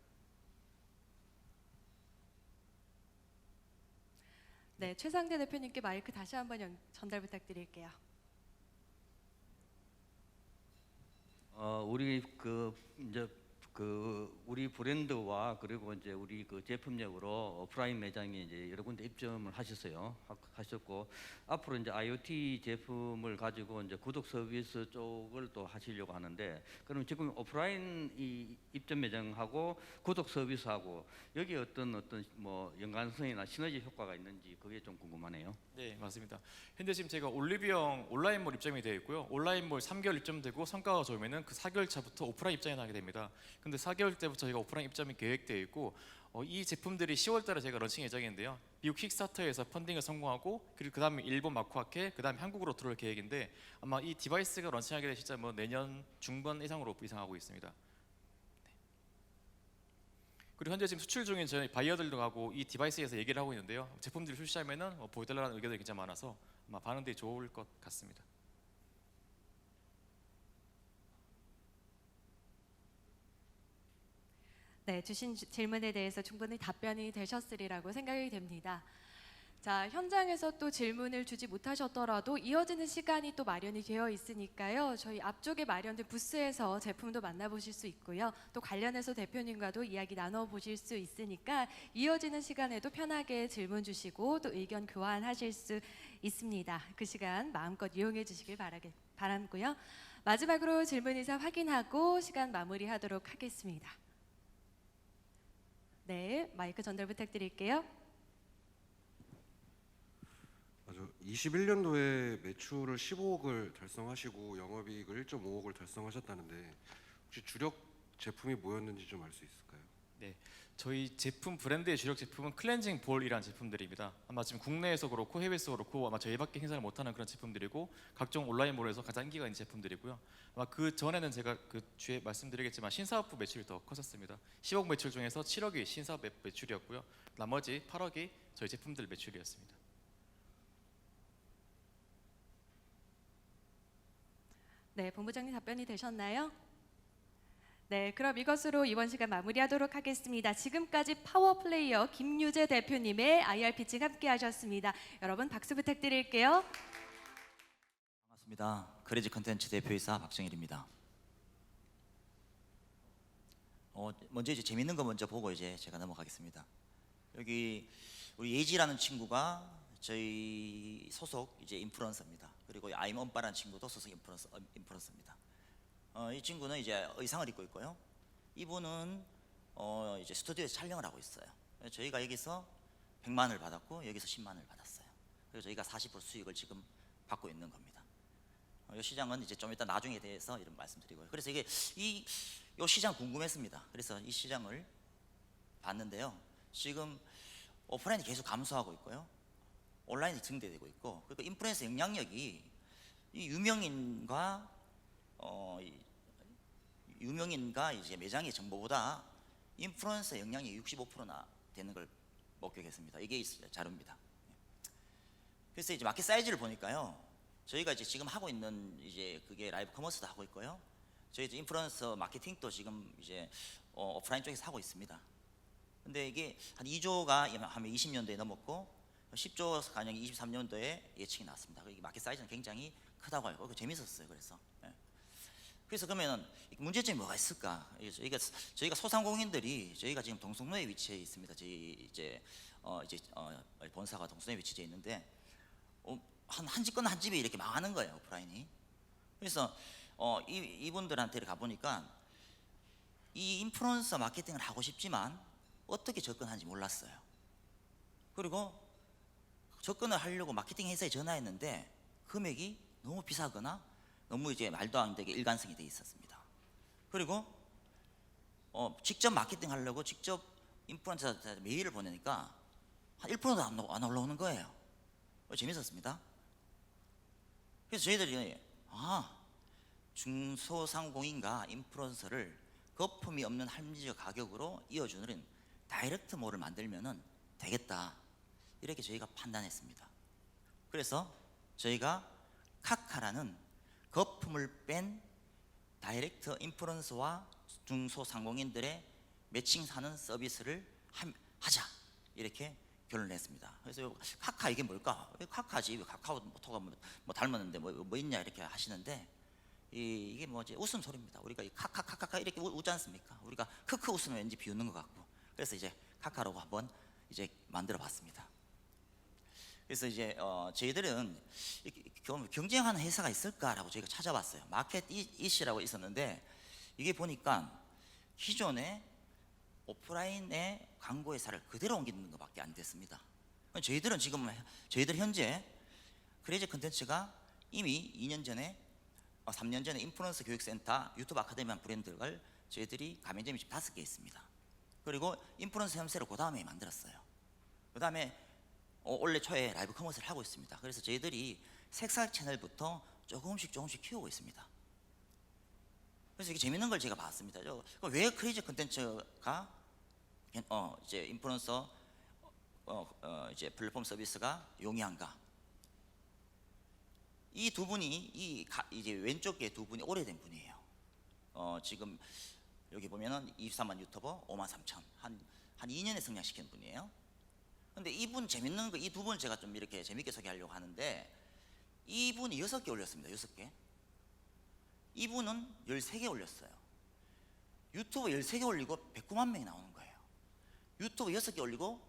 네, 최상대 대표님께 마이크 다시 한번 전달 부탁드릴게요. 우리 이제 그 우리 브랜드와 그리고 이제 우리 그 제품력으로 오프라인 매장에 이제 여러 군데 입점을 하셨고 앞으로 이제 IoT 제품을 가지고 이제 구독 서비스 쪽을 또 하시려고 하는데 그럼 지금 오프라인 이 입점 매장하고 구독 서비스하고 여기 어떤 뭐 연관성이나 시너지 효과가 있는지 그게 좀 궁금하네요. 네, 맞습니다. 현재 지금 제가 올리브영 온라인몰 입점이 되어 있고요. 온라인몰 3개월 입점되고 성과가 좋으면은 그 4개월 차부터 오프라인 입장에 나게 됩니다. 근데 4개월 때부터 저희가 오프라인 입점이 계획되어 있고 이 제품들이 10월 달에 저희가 런칭 예정인데요. 미국 킥스타터에서 펀딩을 성공하고 그리고 그다음에 일본 마쿠아케 그다음에 한국으로 들어올 계획인데 아마 이 디바이스가 런칭하게 될 시점 뭐 내년 중반 이상으로 예상하고 있습니다. 네. 그리고 현재 지금 수출 중인 저희 바이어들도 하고 이 디바이스에서 얘기를 하고 있는데요. 제품들이 출시하면은 보여달라는 의견들이 굉장히 많아서 아마 반응들이 좋을 것 같습니다. 네, 주신 질문에 대해서 충분히 답변이 되셨으리라고 생각이 됩니다. 자, 현장에서 또 질문을 주지 못하셨더라도 이어지는 시간이 또 마련이 되어 있으니까요. 저희 앞쪽에 마련된 부스에서 제품도 만나보실 수 있고요. 또 관련해서 대표님과도 이야기 나눠보실 수 있으니까 이어지는 시간에도 편하게 질문 주시고 또 의견 교환하실 수 있습니다. 그 시간 마음껏 이용해 주시길 바라고요. 마지막으로 질문 의사 확인하고 시간 마무리하도록 하겠습니다. 네, 마이크 전달 부탁드릴게요. 21년도에 매출을 15억을 달성하시고 영업이익을 1.5억을 달성하셨다는데 혹시 주력 제품이 뭐였는지 좀 알 수 있을까요? 네, 저희 제품 브랜드의 주력 제품은 클렌징 볼이라는 제품들입니다. 아마 지금 국내에서 그렇고 해외에서 그렇고 아마 저희밖에 행사를 못하는 그런 제품들이고 각종 온라인몰에서 가장 인기가 있는 제품들이고요. 아마 그 전에는 제가 그 뒤에 말씀드리겠지만 신사업부 매출이 더 컸었습니다. 10억 매출 중에서 7억이 신사업 매출이었고요. 나머지 8억이 저희 제품들 매출이었습니다. 네, 본부장님 답변이 되셨나요? 네, 그럼 이것으로 이번 시간 마무리하도록 하겠습니다. 지금까지 파워플레이어 김유재 대표님의 IR 피칭 함께 하셨습니다. 여러분 박수 부탁드릴게요. 반갑습니다. 크레이지 컨텐츠 대표이사 박정일입니다. 먼저 이제 재밌는 거 먼저 보고 이제 제가 넘어가겠습니다. 여기 우리 예지라는 친구가 저희 소속 이제 인플루언서입니다. 그리고 아임엄빠라는 친구도 소속 인플루언서입니다. 이 친구는 이제 의상을 입고 있고요. 이분은 이제 스튜디오에서 촬영을 하고 있어요. 저희가 여기서 100만 원을 받았고 여기서 10만 원을 받았어요. 그래서 저희가 40% 수익을 지금 받고 있는 겁니다. 이 시장은 이제 좀 이따 나중에 대해서 이런 말씀드리고요. 그래서 이게 이 시장 궁금했습니다. 그래서 이 시장을 봤는데요. 지금 오프라인이 계속 감소하고 있고요. 온라인이 증대되고 있고, 그리고 인플루언서 영향력이 이 유명인과 이제 매장의 정보보다 인플루언서 영향이 65%나 되는 걸 목격했습니다. 이게 자료입니다. 그래서 이제 마켓 사이즈를 보니까요, 저희가 이제 지금 하고 있는 이제 그게 라이브 커머스도 하고 있고요. 저희 이제 인플루언서 마케팅도 지금 이제 오프라인 쪽에서 하고 있습니다. 근데 이게 한 2조가 한 20년도에 넘었고 10조 가량이 23년도에 예측이 나왔습니다. 이게 마켓 사이즈는 굉장히 크다고 알고 재밌었어요. 그래서 그러면 문제점이 뭐가 있을까? 저희가 소상공인들이 저희가 지금 동성로에 위치해 있습니다. 저희 이제 본사가 동성로에 위치해 있는데 한 집 건너 한 집이 이렇게 망하는 거예요, 오프라인이. 그래서 이분들한테 가보니까 이 인플루언서 마케팅을 하고 싶지만 어떻게 접근하는지 몰랐어요. 그리고 접근을 하려고 마케팅 회사에 전화했는데 금액이 너무 비싸거나 너무 이제 말도 안 되게 일관성이 돼 있었습니다. 그리고 직접 마케팅 하려고 직접 인플루언서한테 메일을 보내니까 한 1%도 안 올라오는 거예요. 재밌었습니다. 그래서 저희들이 중소상공인과 인플루언서를 거품이 없는 합리적 가격으로 이어주는 다이렉트 몰을 만들면은 되겠다, 이렇게 저희가 판단했습니다. 그래서 저희가 카카라는 거품을 뺀 다이렉트 인플루언서와 중소상공인들의 매칭하는 서비스를 하자, 이렇게 결론을 냈습니다. 그래서 카카 이게 뭘까? 왜 카카지? 왜 카카오톡가 뭐 닮았는데 뭐 있냐 이렇게 하시는데, 이게 뭐지 웃음소리입니다. 우리가 이 카카카카카 이렇게 웃지 않습니까? 우리가 크크 웃으면 왠지 비웃는 것 같고, 그래서 이제 카카라고 한번 이제 만들어 봤습니다. 그래서 이제 저희들은 경쟁하는 회사가 있을까라고 저희가 찾아봤어요. 마켓 이시라고 있었는데 이게 보니까 기존의 오프라인의 광고 회사를 그대로 옮기는 것밖에 안 됐습니다. 저희들은 지금 저희들 현재 크레이지 컨텐츠가 이미 2년 전에 3년 전에 인플루언서 교육센터 유튜브 아카데미한 브랜드를 저희들이 가맹점이 지금 5개 있습니다. 그리고 인플루언서 협회를 그 다음에 만들었어요. 그 다음에 올해 초에 라이브 커머스를 하고 있습니다. 그래서 저희들이 색살 채널부터 조금씩 키우고 있습니다. 그래서 이게 재밌는 걸 제가 봤습니다. 왜 크레이지 컨텐츠가 이제 인플루언서 이제 플랫폼 서비스가 용이한가? 이 두 분이 이제 왼쪽에 두 분이 오래된 분이에요. 지금 여기 보면은 23만 유튜버 5만 3천 한 2년에 성장시킨 분이에요. 근데 이분 재밌는 거, 이 두 분을 제가 좀 이렇게 재밌게 소개하려고 하는데, 이분이 6개 올렸습니다. 6개. 이분은 13개 올렸어요. 유튜브 13개 올리고 109만 명이 나오는 거예요. 유튜브 6개 올리고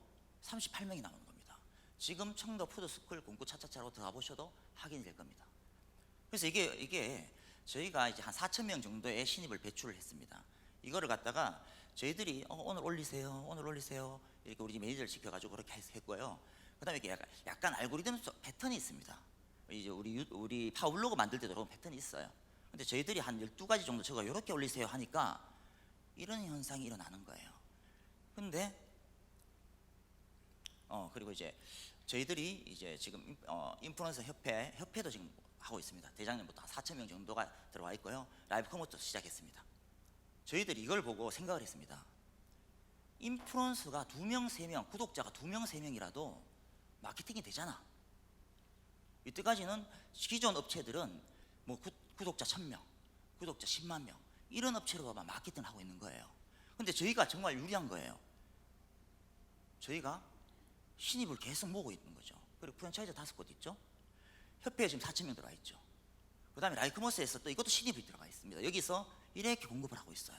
38명이 나오는 겁니다. 지금 청도 푸드스쿨 공구 차차차로 들어가 보셔도 확인이 될 겁니다. 그래서 이게 저희가 이제 한 4천 명 정도의 신입을 배출을 했습니다. 이거를 갖다가 저희들이 오늘 올리세요 이렇게 우리 매니저를 시켜가지고 그렇게 했고요. 그다음에 이게 약간 알고리즘 패턴이 있습니다. 이제 우리 파워블로그 만들 때도 그런 패턴이 있어요. 근데 저희들이 한 12가지 정도 제가 이렇게 올리세요 하니까 이런 현상이 일어나는 거예요. 근데 그리고 이제 저희들이 이제 지금 인플루언서 협회도 지금 하고 있습니다. 대장년부터 한 4천 명 정도가 들어와 있고요. 라이브 커머스도 시작했습니다. 저희들이 이걸 보고 생각을 했습니다. 인플루언서가 2명, 3명, 구독자가 2명, 3명이라도 마케팅이 되잖아. 이때까지는 기존 업체들은 뭐 구독자 1000명, 구독자 10만 명 이런 업체로만 마케팅을 하고 있는 거예요. 근데 저희가 정말 유리한 거예요. 저희가 신입을 계속 모으고 있는 거죠. 그리고 프랜차이즈 5곳 있죠. 협회에 지금 4천 명 들어와 있죠. 그 다음에 라이크머스에서 또 이것도 신입이 들어가 있습니다. 여기서 이렇게 공급을 하고 있어요.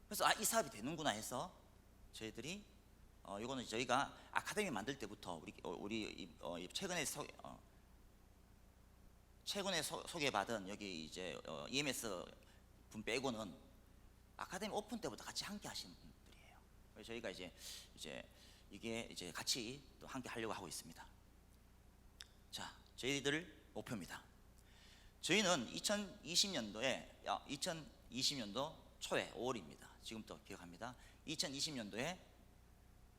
그래서 이 사업이 되는구나 해서 저희들이 이거는 저희가 아카데미 만들 때부터 우리 최근에 소개받은 여기 이제 EMS 분 빼고는 아카데미 오픈 때부터 같이 함께 하시는 분들이에요. 그래서 저희가 이제 이게 이제 같이 또 함께 하려고 하고 있습니다. 자, 저희들 목표입니다. 저희는 2020년도 초에 5월입니다. 지금도 기억합니다. 2020년도에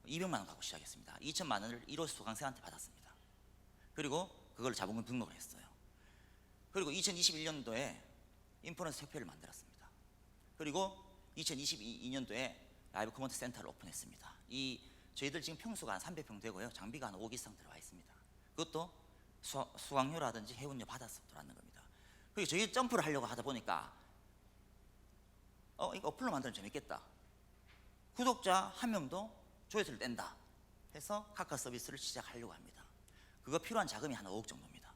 200만 원 갖고 시작했습니다. 2천만 원을 1호 수강생한테 받았습니다. 그리고 그걸 자본금 등록을 했어요. 그리고 2021년도에 인플루언서 협회를 만들었습니다. 그리고 2022년도에 라이브 커머스 센터를 오픈했습니다. 저희들 지금 평수가 한 300평 되고요. 장비가 한 5기 이상 들어와 있습니다. 그것도 수강료라든지 회원료 받아서 들어왔는 겁니다. 그리고 저희 점프를 하려고 하다 보니까 이거 어플로 만들면 재밌겠다. 구독자 한 명도 조회수를 낸다 해서 카카 서비스를 시작하려고 합니다. 그거 필요한 자금이 한 5억 정도입니다.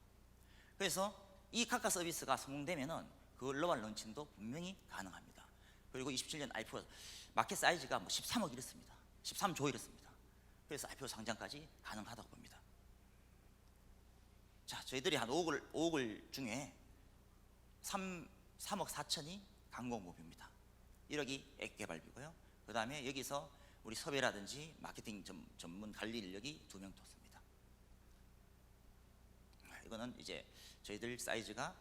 그래서 이 카카 서비스가 성공되면은 글로벌 런칭도 분명히 가능합니다. 그리고 27년 IPO 마켓 사이즈가 뭐 13억 이렇습니다. 13조 이렇습니다. 그래서 IPO 상장까지 가능하다고 봅니다. 자, 저희들이 한 5억을 중에 3억 4천이 광고 목표입니다. 1억이 앱 개발비고요. 그 다음에 여기서 우리 섭외라든지 마케팅 전문 관리 인력이 2명 더 씁니다. 이거는 이제 저희들 사이즈가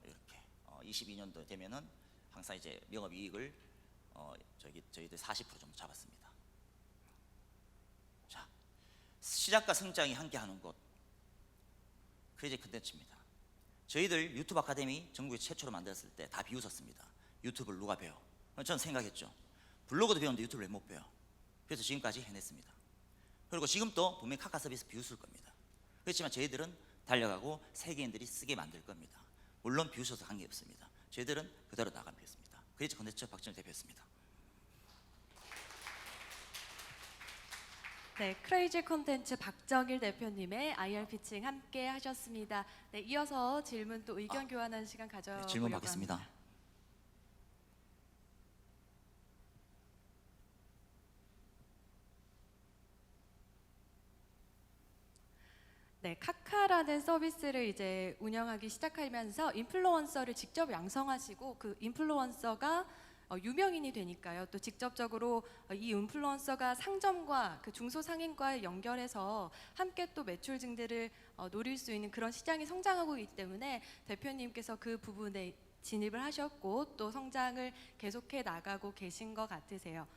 이렇게 22년도 되면은 항상 이제 영업이익을 저희들 40% 정도 잡았습니다. 자, 시작과 성장이 함께하는 곳 크레이지 컨텐츠입니다. 저희들 유튜브 아카데미 전국에 최초로 만들었을 때 다 비웃었습니다. 유튜브를 누가 배워? 저는 생각했죠. 블로그도 배우는데 유튜브를 못 배워. 그래서 지금까지 해냈습니다. 그리고 지금도 분명히 카카 서비스 비웃을 겁니다. 그렇지만 저희들은 달려가고 세계인들이 쓰게 만들 겁니다. 물론 비웃어서 관계없습니다. 저희들은 그대로 나가면 되겠습니다. 크레이지 컨텐츠 박진우 대표였습니다. 네, 크레이지 콘텐츠 박정일 대표님의 IR 피칭 함께 하셨습니다. 네, 이어서 질문 또 의견 교환하는 시간 가져보려고 네, 질문 받겠습니다. 합니다. 네, 카카라는 서비스를 이제 운영하기 시작하면서 인플루언서를 직접 양성하시고 그 인플루언서가 유명인이 되니까요. 또 직접적으로 이 인플루언서가 상점과 그 중소상인과의 연결해서 함께 또 매출 증대를 노릴 수 있는 그런 시장이 성장하고 있기 때문에 대표님께서 그 부분에 진입을 하셨고 또 성장을 계속해 나가고 계신 것 같으세요.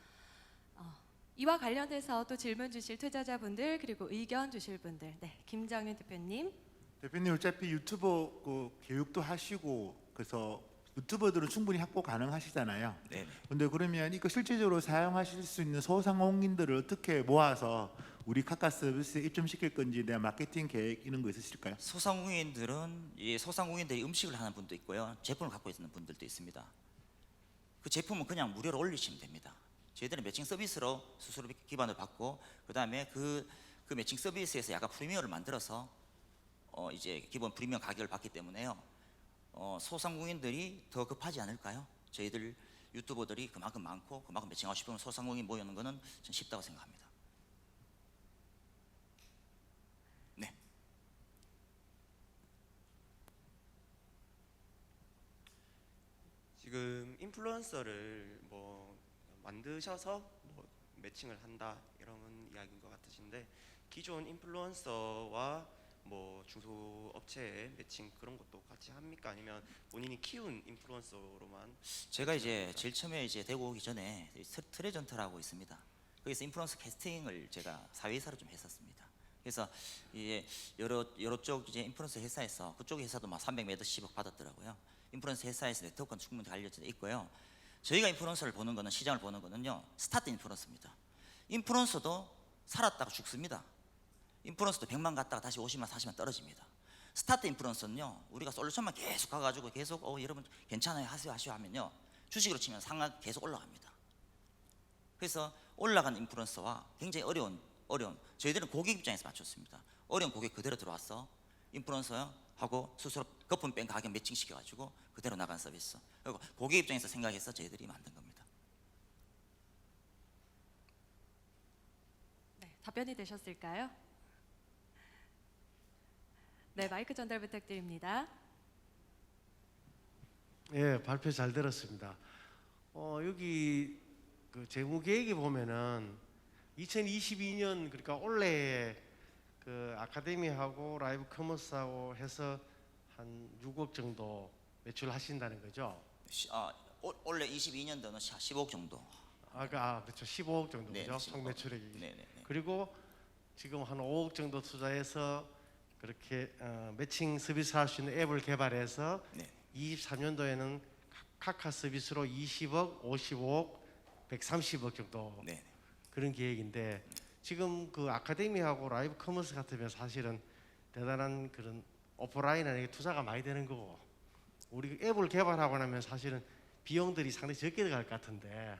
이와 관련해서 또 질문 주실 투자자분들 그리고 의견 주실 분들, 네, 김정윤 대표님. 대표님 어차피 유튜버 교육도 하시고 그래서 유튜버들은 충분히 확보 가능하시잖아요. 네. 근데 그러면 이거 실질적으로 사용하실 수 있는 소상공인들을 어떻게 모아서 우리 카카 서비스에 입점시킬 건지에 대한 마케팅 계획 이런 거 있으실까요? 소상공인들은 소상공인들이 음식을 하는 분도 있고요, 제품을 갖고 있는 분들도 있습니다. 그 제품은 그냥 무료로 올리시면 됩니다. 저희들은 매칭 서비스로 수수료 기반을 받고 그다음에 그 매칭 서비스에서 약간 프리미엄을 만들어서 이제 기본 프리미엄 가격을 받기 때문에요. 소상공인들이 더 급하지 않을까요? 저희들 유튜버들이 그만큼 많고 그만큼 매칭하고 싶으면 소상공인 모이는 거는 전 쉽다고 생각합니다. 네. 지금 인플루언서를 뭐 만드셔서 뭐 매칭을 한다 이런 이야기인 것 같으신데 기존 인플루언서와 뭐 중소업체의 매칭 그런 것도 같이 합니까? 아니면 본인이 키운 인플루언서로만? 제가 이제 제일 처음에 이제 대구 오기 전에 트레전터라고 있습니다. 거기서 인플루언서 캐스팅을 제가 사회이사로 좀 했었습니다. 그래서 이제 여러 쪽 이제 인플루언서 회사에서 그쪽 회사도 막 300 몇 10억 받았더라고요. 인플루언서 회사에서 네트워크는 충분히 알려져 있고요. 저희가 인플루언서를 보는 거는 시장을 보는 거는요, 스타트 인플루언서입니다. 인플루언서도 살았다가 죽습니다. 인플루언서도 100만 갔다가 다시 50만 40만 떨어집니다. 스타트 인플루언서는요, 우리가 솔루션만 계속 가가지고 계속 여러분 괜찮아요 하세요 하면요, 주식으로 치면 상가 계속 올라갑니다. 그래서 올라간 인플루언서와 굉장히 어려운 저희들은 고객 입장에서 맞췄습니다. 어려운 고객 그대로 들어와서 인플루언서하고 스스로 거품 뺀 가격 매칭시켜가지고 그대로 나간 서비스. 그리고 고객 입장에서 생각해서 저희들이 만든 겁니다. 네, 답변이 되셨을까요? 네, 마이크 전달 부탁드립니다. 예, 발표 잘 들었습니다. 여기 그 재무 계획에 보면은 2022년 그러니까 올해 그 아카데미하고 라이브 커머스하고 해서 한 6억 정도 매출하신다는 거죠? 올해 22년도는 15억 정도. 그렇죠. 15억 정도 그죠? 총 매출액이. 그리고 지금 한 5억 정도 투자해서 그렇게 매칭 서비스 할 수 있는 앱을 개발해서 23년도에는 카카 서비스로 20억, 55억, 130억 정도 그런 계획인데 지금 그 아카데미하고 라이브 커머스 같으면 사실은 대단한 그런 오프라인에 투자가 많이 되는 거고 우리 앱을 개발하고 나면 사실은 비용들이 상당히 적게 들어갈 것 같은데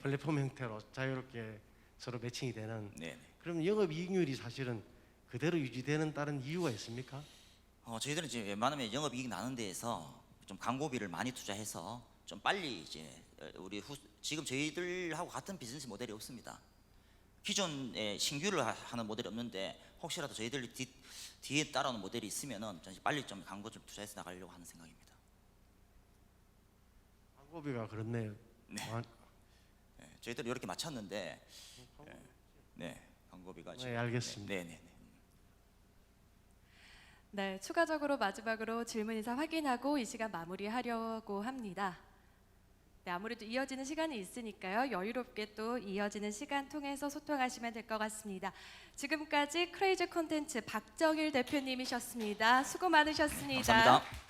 플랫폼 형태로 자유롭게 서로 매칭이 되는 그럼 영업이익률이 사실은 그대로 유지되는 다른 이유가 있습니까? 저희들은 이제 웬만하면 영업이익 나는 데에서 좀 광고비를 많이 투자해서 좀 빨리 이제 지금 저희들하고 같은 비즈니스 모델이 없습니다. 기존에 신규를 하는 모델이 없는데 혹시라도 저희들 뒤에 따라오는 모델이 있으면은 빨리 좀 광고 좀 투자해서 나가려고 하는 생각입니다. 광고비가 그렇네요. 저희들 이렇게 맞췄는데 광고비가 네, 알겠습니다. 네, 추가적으로 마지막으로 질문 이상 확인하고 이 시간 마무리하려고 합니다. 네, 아무래도 이어지는 시간이 있으니까요. 여유롭게 또 이어지는 시간 통해서 소통하시면 될 것 같습니다. 지금까지 크레이지 콘텐츠 박정일 대표님이셨습니다. 수고 많으셨습니다. 감사합니다.